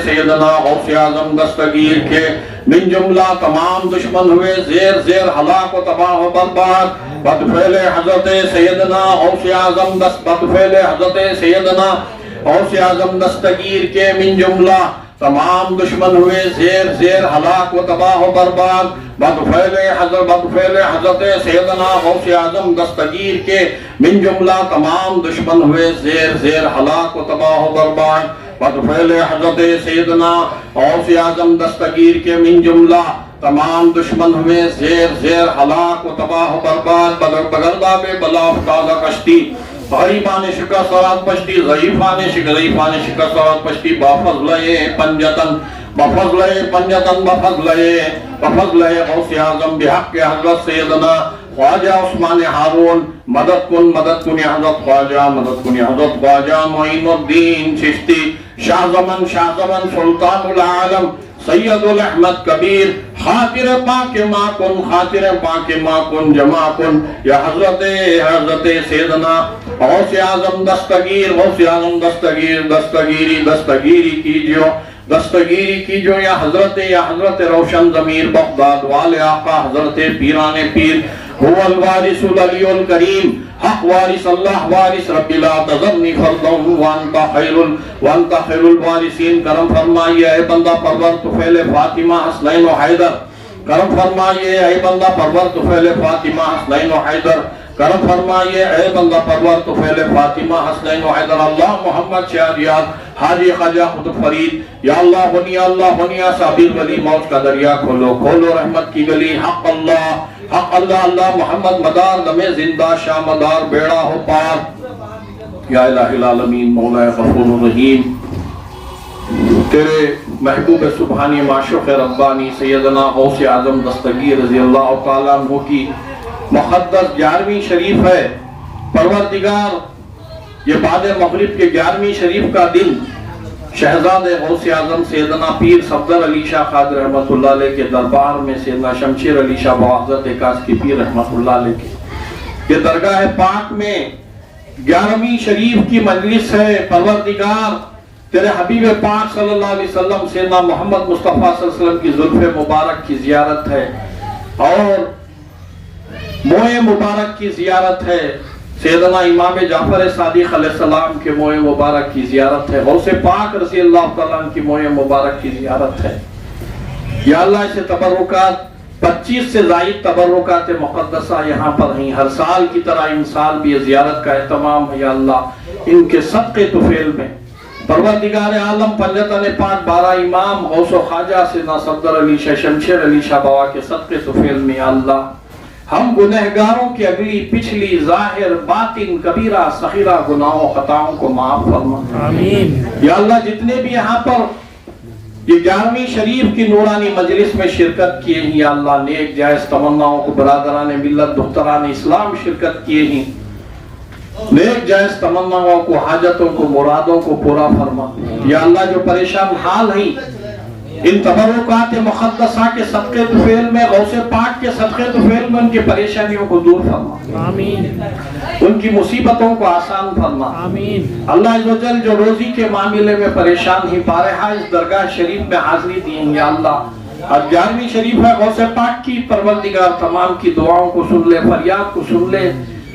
سیدنا غوث اعظم دستگیر کے من جملہ تمام دشمن ہوئے زیر ہلاک و تباہ و برباد. بطفیل حضرت سیدنا غوث اعظم دستگیر کے من جملہ تمام دشمن ہوئے زیر ہلاک و تباہ و برباد. بطفیل حضرت سیدنا غوث اعظم دستگیر کے من جملہ تمام دشمن ہوئے زیر ہلاک و تباہ و برباد. بطفیل حضرت سیدنا غوث اعظم دستگیر کے من جملہ تمام دشمن ہوئے زیر ہلاک و تباہ و برباد. بگردہ بے بلا افتادہ کشتی غریبان شکست سرات پشتی ضعیفان شکست سرات پشتی بفضلے پنجتن بفضلے غوث اعظم بحق حضرت سیدنا خواجہ عثمان ہارون. مدد کن حضرت خواجہ حضرت خواجہ معین الدین چشتی. شاہ زمن سلطان العالم سید الاحمد کبیر. خاطر پاک ماں کن جمع کن یا حضرت سیدنا غوث اعظم دستگیری کیجو یا حضرت روشن ضمیر بغداد والے آقا حضرت پیران پیر. هو الوارث العلی الکریم حق وارث اللہ وارث رب لا تذرنی فردا وانت خیر الوارثین. کرم فرمائیے اے بندہ پرور طفیل فاطمہ حسنین و حیدر. کرم فرمائیے اے بندہ پرور طفیل فاطمہ حسنین و حیدر. کرم فرمائیے اے بندہ پرور طفیل فاطمہ حسنین و حیدر. اللہ محمد شہریار حاجی خواجہ خطب فرید. یا اللہ بنیا صابر ولی موت کا دریا کھولو رحمت کی گلی. حق اللہ محمد مدار دم زندہ شاہ مدار بیڑا ہو پار. یا الہ العالمین مولا غفور الرحیم تیرے محبوب سبحانی معشوق ربانی سیدنا غوث اعظم دستگیر رضی اللہ تعالیٰ عنہ کی مقدس 11ویں شریف ہے. پروردگار یہ بعد مغرب کے 11ویں شریف کا دن شہزاد غوث اعظم سیدنا پیر صفدر علی شاہ قادر رحمت اللہ علیہ کے دربار میں سیدنا شمشیر علی شاہ حضرت کاس کی پیر رحمت اللہ علیہ کے یہ درگاہ پاک میں 11ویں شریف کی مجلس ہے۔ پروردگار تیرے حبیب پاک صلی اللہ علیہ وسلم سیدنا محمد مصطفیٰ صلی اللہ علیہ وسلم کی زلف مبارک کی زیارت ہے، اور موئے مبارک کی زیارت ہے، سیدنا امام جعفر صادق علیہ السلام کے موئے مبارک کی زیارت ہے، غوث پاک رضی اللہ تعالیٰ عنہ کی موئے مبارک کی زیارت ہے۔ یا اللہ اسے تبرکات 25 سے زائد تبرکات مقدسہ یہاں پر ہیں، ہر سال کی طرح ان سال بھی یہ زیارت کا اہتمام ہے۔ یا اللہ ان کے صدقے طفیل میں پروردگار عالم پنجتن پاک 12 امام غوث و خواجہ سیدنا صفدر علی شاہ شمشیر علی شاہ بابا کے صدقے طفیل میں یا اللہ ہم گنہگاروں کی اگلی پچھلی ظاہر باطن کبیرہ صغیرہ گناہوں خطاؤں کو معاف فرما
آمین۔
یا اللہ جتنے بھی یہاں پر یہ 11ویں شریف کی نورانی مجلس میں شرکت کیے ہیں یا اللہ نیک جائز تمناؤں کو برادران ملت دختران اسلام شرکت کیے ہیں، نیک جائز تمناؤں کو حاجتوں کو مرادوں کو پورا فرما۔ یا اللہ جو پریشان حال ہیں ان تبرکات مقدسہ کے صدقے طفیل میں غوث پاک کے صدقے طفیل میں ان کی پریشانیوں کو دور فرما،
آمین۔
ان کی مصیبتوں کو آسان فرما۔
آمین۔
اللہ عز و جل جو روزی کے معاملے میں پریشان ہی بارہا اس درگاہ شریف میں حاضری دی ہیں یا اللہ آج 11ویں شریف ہے غوث پاک کی، پروردگار تمام کی دعاؤں کو سن لے، فریاد کو سن لے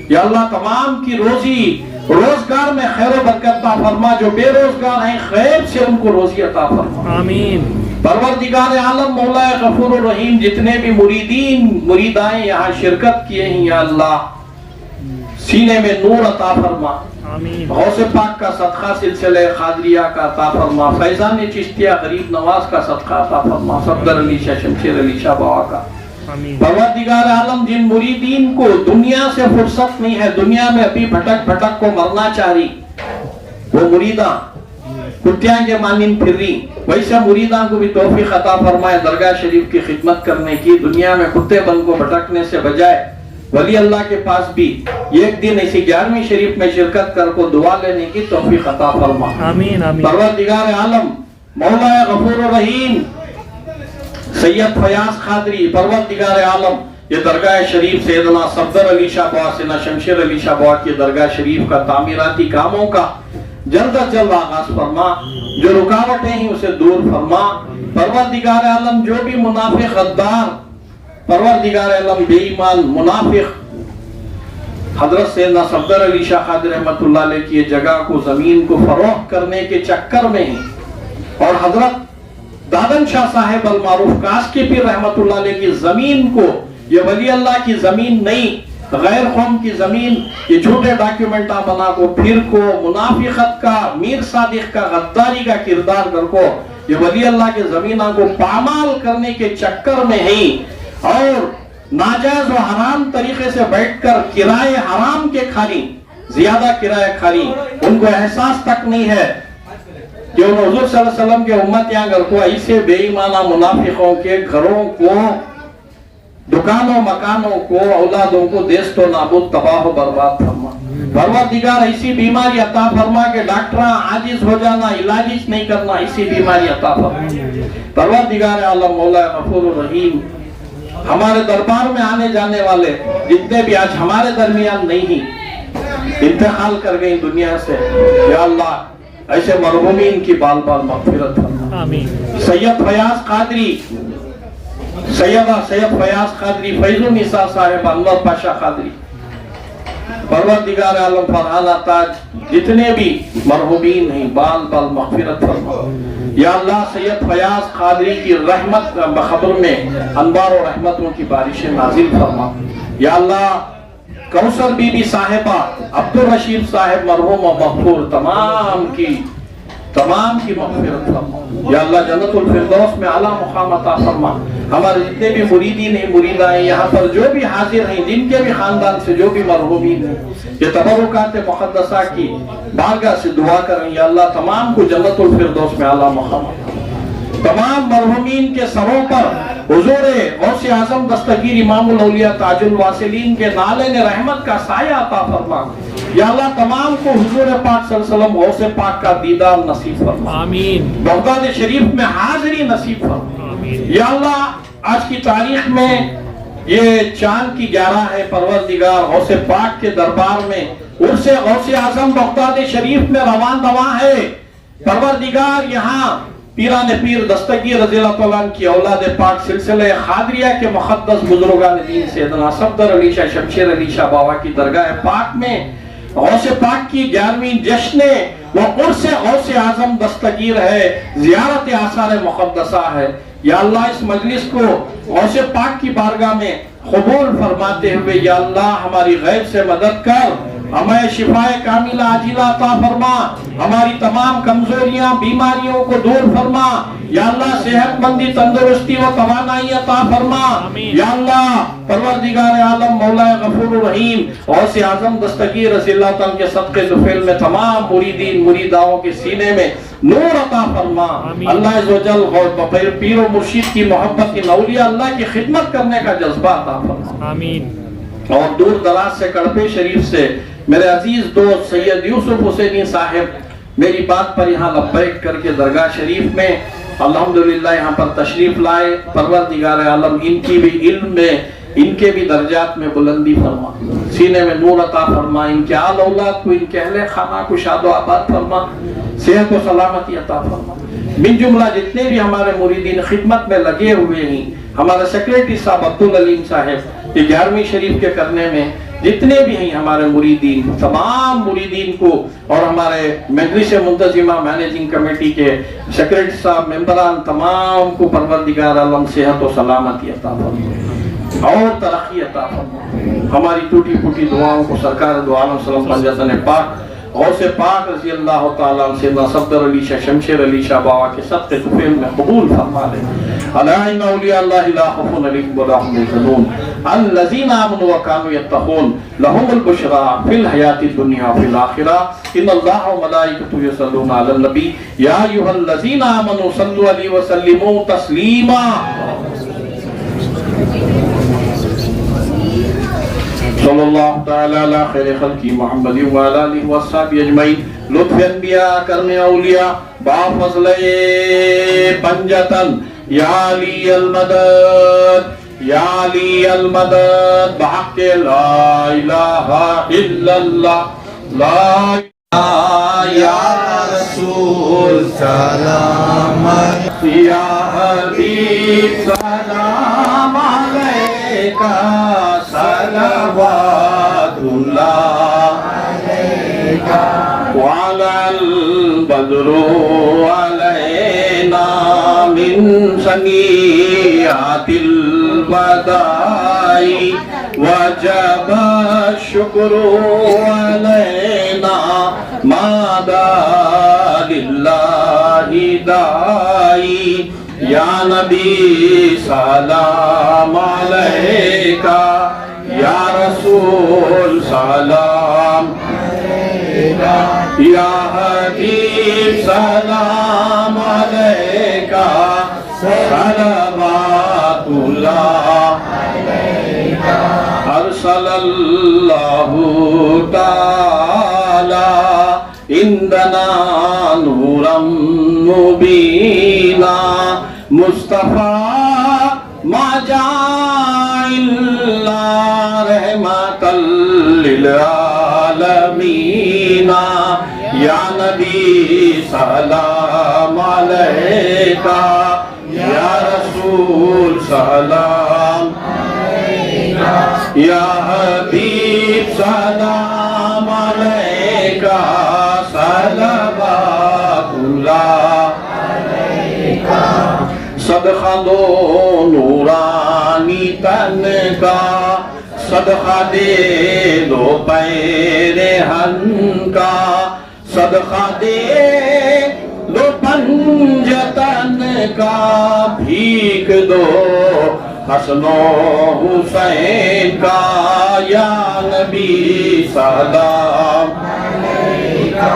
یا اللہ تمام کی روزی روزگار میں خیر و برکت عطا فرما، جو بے روزگار ہیں غیب سے ان کو روزی عطا فرما۔
آمین۔
پروردگار عالم مولا غفور الرحیم جتنے بھی مریدین مریدائیں یہاں شرکت کیے ہیں یا اللہ سینے میں نور عطا فرما،
آمین۔
غوث پاک کا صدقہ سلسلہ قادریہ کا عطا فرما، فیضان چشتیہ غریب نواز کا صدقہ عطا فرما، صفدر علی شاہ شمشیر علی شاہ بابا کا۔
آمین۔
پروردگار عالم جن مریدین کو دنیا سے فرصت نہیں ہے، دنیا میں ابھی بھٹک بھٹک کو مرنا چاہ رہی، وہ مریداں کتیاں کے مانند پھر رہی، ویسے مریداں کو بھی توفیق عطا فرمائے درگاہ شریف کی خدمت کرنے کی، دنیا میں کتے بن کو بھٹکنے سے بجائے ولی اللہ کے پاس بھی ایک دن اسی 11ویں شریف میں شرکت کر کو دعا لینے کی توفیق عطا فرما۔
آمین۔ آمین۔
پروردگار عالم مولا غفور الرحیم سید فیاض قادری پروردگار عالم یہ درگاہ شریف سیدنا صفدر علی شاہ بابا سیدنا شمشیر علی شاہ بابا کی درگاہ شریف کا تعمیراتی کاموں کا جلد از جلد آغاز فرما، جو رکاوٹیں ہیں اسے دور فرما۔ پروردگار عالم جو بھی منافق غدار پروردگار عالم بے ایمان منافق حضرت سیدنا صفدر علی شاہ قادری رحمت اللہ علیہ کی جگہ کو زمین کو فروخت کرنے کے چکر میں ہیں، اور حضرت دادن شاہ صاحب المعروف کاسکی پیر رحمت اللہ علیہ کی زمین کو یہ ولی اللہ کی زمین نہیں غیر قوم کی زمین یہ جھوٹے ڈاکیومنٹا بنا کو پھر کو منافقت کا میر صادق کا غداری کا کردار کر کو یہ ولی اللہ کی زمینہ کو پامال کرنے کے چکر میں ہیں، اور ناجائز و حرام طریقے سے بیٹھ کر کرائے حرام کے کھاری زیادہ کرائے کھاری، ان کو احساس تک نہیں ہے کہ ان حضور صلی اللہ علیہ وسلم کے امت یہاں گھر کو ایسے بے ایمانہ منافقوں کے گھروں کو دکانوں مکانوں کو اولادوں کو دیس تو نابود تباہ و برباد فرما۔ پروردگار ایسی بیماری عطا فرما کہ ڈاکٹراں عاجز ہو جانا علاج نہیں کرنا، ایسی بیماری عطا فرما۔ پروردگار عالم مولا غفور الرحیم ہمارے دربار میں آنے جانے والے جتنے بھی آج ہمارے درمیان نہیں ہیں انتقال کر گئی دنیا سے یا اللہ ایسے مرحومین کی بال بال مغفرت فرما۔
آمین۔
سید فیاض قادری سید فیاض قادری فیض النساء صاحب انور پاشا قادری پروردگار عالم فرحانہ تاج جتنے بھی مرحومین ہیں بال بال مغفرت فرما۔ یا اللہ سید فیاض قادری کی رحمت بخبر میں انوار و رحمتوں کی بارشیں نازل فرما۔ یا اللہ کوثر بی بی صاحبہ عبدالرشید صاحب مرحوم و مغفور تمام کی مغفرت فرما۔ یا اللہ جنت الفردوس میں اعلیٰ مقام عطا فرما۔ ہمارے جتنے بھی مریدین ہیں مریدہ ہیں یہاں پر جو بھی حاضر ہیں جن کے بھی خاندان سے جو بھی مرحومین ہیں یہ تبرکات مقدسہ کی بارگاہ سے دعا کریں یا اللہ تمام کو جنت الفردوس میں اعلیٰ مقام عطا فرما۔ تمام مرحومین کے سروں پر حضور غوث اعظم دستگیر امام الاولیاء تاج الواصلین کے نالین رحمت کا سایہ عطا فرما۔ یا اللہ تمام کو حضور پاک صلی اللہ علیہ وسلم غوث پاک کا دیدار نصیب فرما۔
آمین۔
بغداد شریف میں حاضری نصیب فرما۔ یا اللہ آج کی تاریخ میں یہ چاند کی 11 ہے پروردگار غوث پاک کے دربار میں عرس غوث اعظم بغداد شریف میں روان دواں ہے پروردگار یہاں پیران پیر دستگیر رضی اللہ تعالیٰ عنہ کی اولاد پاک سلسلہ قادریہ کے مقدس بزرگان دین سیدنا صفدر علی شاہ شمشیر علی شاہ بابا کی درگاہ پاک میں غوث پاک کی 11ویں جشن وہ عرس غوث اعظم دستگیر ہے زیارت آثار مقدسہ ہے یا اللہ اس مجلس کو غوث پاک کی بارگاہ میں قبول فرماتے ہوئے یا اللہ ہماری غیب سے مدد کر ہمیں شفاء کاملہ عاجلہ عطا فرما ہماری تمام کمزوریاں بیماریوں کو دور فرما یا اللہ صحت مندی تندرستی و توانائی عطا فرما یا اللہ پروردگار عالم مولا غفور الرحیم غوث اعظم دستگیر رضی اللہ تعالیٰ کے صدقے ذوالفضل میں تمام مریدین مریداؤں کے سینے میں نور عطا فرما اللہ عز و جل پیر و مرشید کی محبت کی اولیاء اللہ کی خدمت کرنے کا جذبہ عطا فرما
آمین۔
اور دور دراز سے کڑپے شریف سے میرے عزیز دوست سید یوسف حسینی صاحب میری بات پر یہاں لبیک کر کے درگاہ شریف میں الحمدللہ یہاں پر تشریف لائے پروردگار عالم ان کی بھی علم میں ان کے بھی درجات میں بلندی فرما سینے میں نور عطا فرما ان کے آل اولاد کو ان کے اہل خانہ کو شاد و آباد فرما صحت و سلامتی عطا فرما من جملہ جتنے بھی ہمارے مریدین خدمت میں لگے ہوئے ہیں ہمارے سیکریٹری صاحب عبدالعلیم صاحب یہ 11ویں شریف کے کرنے میں جتنے بھی ہیں ہمارے مریدین تمام مریدین کو اور ہمارے مجلس منتظمہ مینیجنگ کمیٹی کے سیکریٹری صاحب ممبران تمام کو پروردگار عالم صحت و سلامتی عطا فرما اور ترقی عطا فرما ہماری ٹوٹی پھوٹی دعاؤں کو سرکار دو عالم صلی اللہ علیہ وسلم پاک غوث پاک رضی اللہ تعالیٰ عنہ سیدنا صفدر علی شاہ شمشیر علی شاہ بابا کے صدقے ذوالفضل میں قبول فرما لے الا ان اولیاء اللہ لا خوف علیہم ولا هم يحزنون الذین آمنوا وكانوا يتقون لهم البشرى في الحیاة الدنیا وفي الآخرة ان اللہ وملائکته یصلون علی النبی یا ایھا الذین آمنوا صلوا علیہ وسلموا تسلیما صلی اللہ تعالی علی خیر خلقی محمد وعلی آلہ وصحبہ اجمعین لطف انبیاء کرم اولیاء با فضل پنجتن یا علی المدد یا علی المدد بحق لا الہ الا اللہ لا یا رسول سلامت یا حبیب سلام علیکہ صلوات اللہ علیکہ وعلى البدر علينا من سنيات البداء وجب الشكر علينا ما دا لله داعي یا نبی سلام علیکہ یا رسول سلام علیکہ یا حبیب سلام علیکہ صلوات اللہ علیکہ ارسل اللہ تعالی عندنا نورا مبینا مصطفیٰ ما جاء الا رحمتا للعالمین یا نبی سلام علیکہ یا رسول سلام علیکہ یا حبیب سلام علیکہ صلوات اللہ علیکہ صدقہ دو نورانی تن کا صدقہ دے دو پیرہن کا صدقہ دے دو پنجتن کا بھیک دو حسن و حسین کا یا نبی سلام علیکہ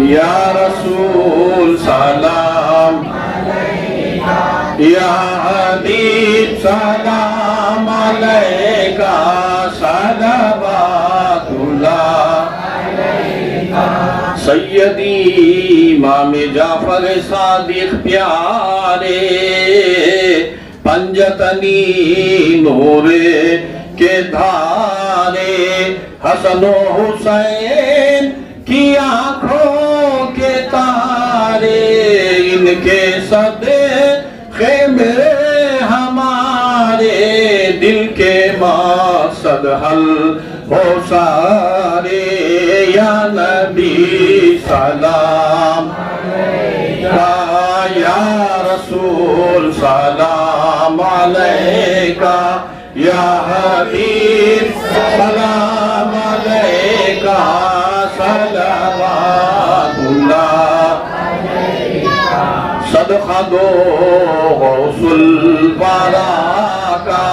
یا رسول سلام علیکہ یا حبیب سلام علیکہ صلوات اللہ علیکہ سیدی امام جعفر صادق پیارے پنجتنی نور کے دھارے حسن و حسین کی آنکھوں کے تارے ان کے صدقے میں ہمارے دل کے مقصد حل ہو سارے یا نبی سلام یا رسول سلام علیکہ یا حبیب سلام علیکہ صلوات اللہ صدقہ دو غوث الورا کا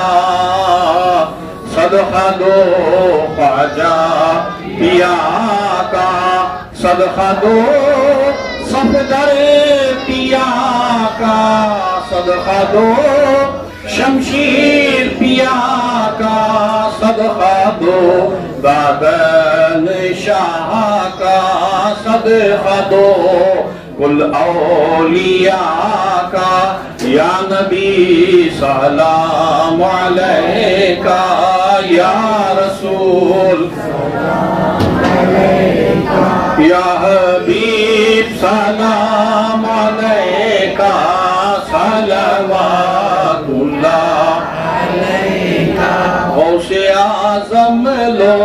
صدقہ دو خواجہ پیا کا صدقہ دو صفدر پیا کا صدقہ دو شمشیر پیا کا صدقہ دو دادن شاہ کا صدقہ دو کل اولیاء کا یا نبی سلام علیکہ یا رسول یا حبیب سلام علیکہ صلوات اللہ غوث اعظم لو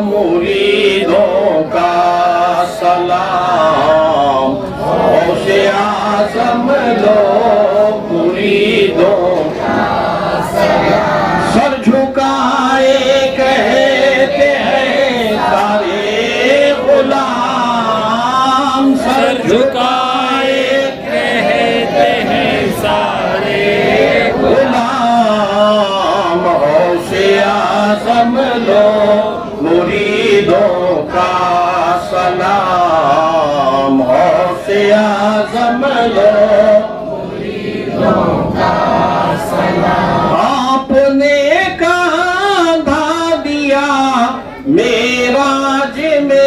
مریدوں کا سلام غوث اعظم لو مریدوں کا سلام سر جھکائے کہتے ہیں سارے غلام سر جھکائے
کہتے ہیں سارے
غلام غوث اعظم لو مریدوں کا سلام غوث اعظم لو مریدوں کا سلام آپ نے کاندھا دیا معراج میں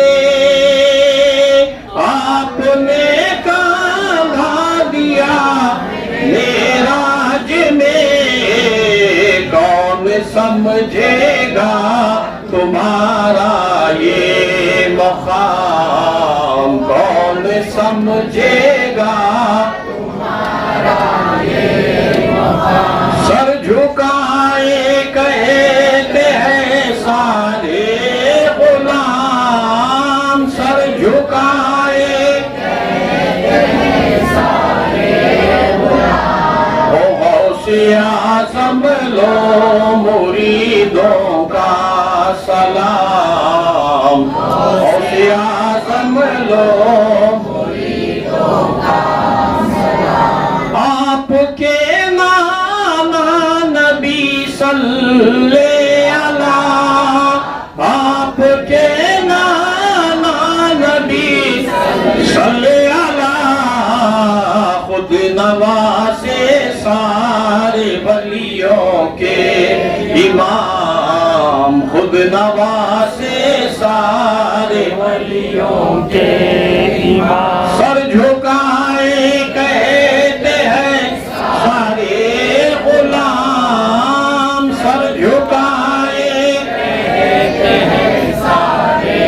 آپ نے کاندھا دیا معراج میں کون سمجھے گا تمہارا یہ مقام کون سمجھے گا تمہارا یہ مقام سر جھکائے کہتے ہیں سارے غلام سر جھکائے کہتے ہیں سارے غلام غوث اعظم لو مریدوں کا سلام غوث اعظم لو مریدوں کا سلام آپ کے نانا نبی صلی اللہ آپ کے نانا نبی صلی اللہ خود نواسے سارے ولیوں کے امام خود نواسے سارے ولیوں کے امام سر جھکائے کہتے ہیں سارے غلام سر جھکائے کہتے ہیں سارے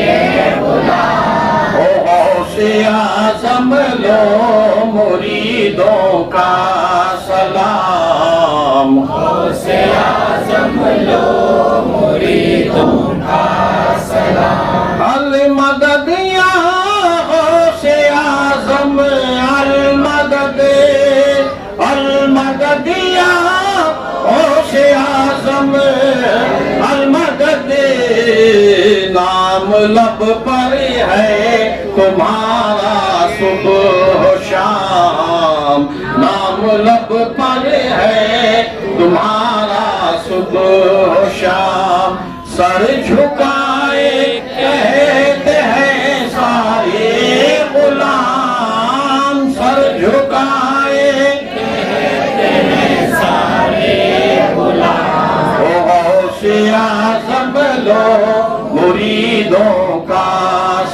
غلام غوث اعظم لو مریدوں کا سلام غوث اعظم لو مریدوں کا سلام المدد یا غوث اعظم المدد المدد یا غوث اعظم المدد نام لب پر ہے تمہارا صبح و شام نام لب پر ہے تمہارا صبح و شام سر جھکائے کہتے ہیں سارے غلام سر جھکائے کہتے ہیں سارے غلام غوث اعظم لو مریدوں کا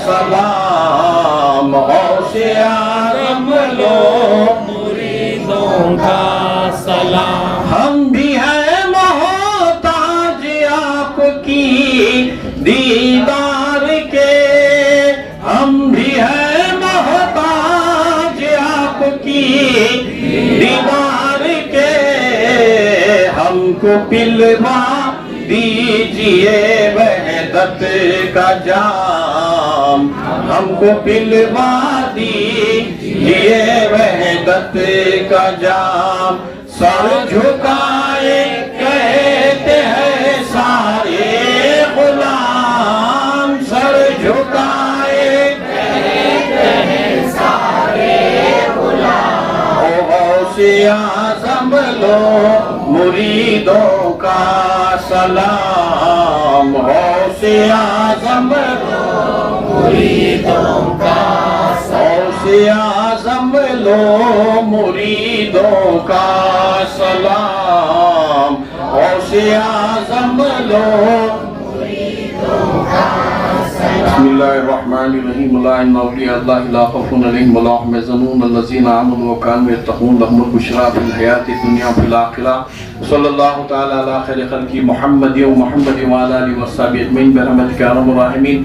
سلام غوث اعظم لو مریدوں کا سلام کو پلوا دیجئے وحدت کا جام، ہم کو پلوا دیجئے وحدت کا جام، سر جھکائے کہتے ہیں سارے غلام، سر جھکائے کہتے ہیں سارے غلام، او غوث اعظم لو مریدوں کا سلام، غوث اعظم لو مریدوں کا سلام، غوث اعظم لو مریدوں کا سلام، غوث اعظم لو مریدوں کا سلام۔ بسم اللہ الرحمن الرحیم، الا ان اولیاء اللہ لا خوف علیہم ولا هم يحزنون الذین آمنوا وكانوا يتقون لهم البشریٰ فی الحیاۃ الدنیا وفی الآخرہ۔ صلی اللہ تعالی علی خیر خلقہ محمد وعلی آلہ وصحبہ اجمعین برحمتک یا ارحم الراحمین۔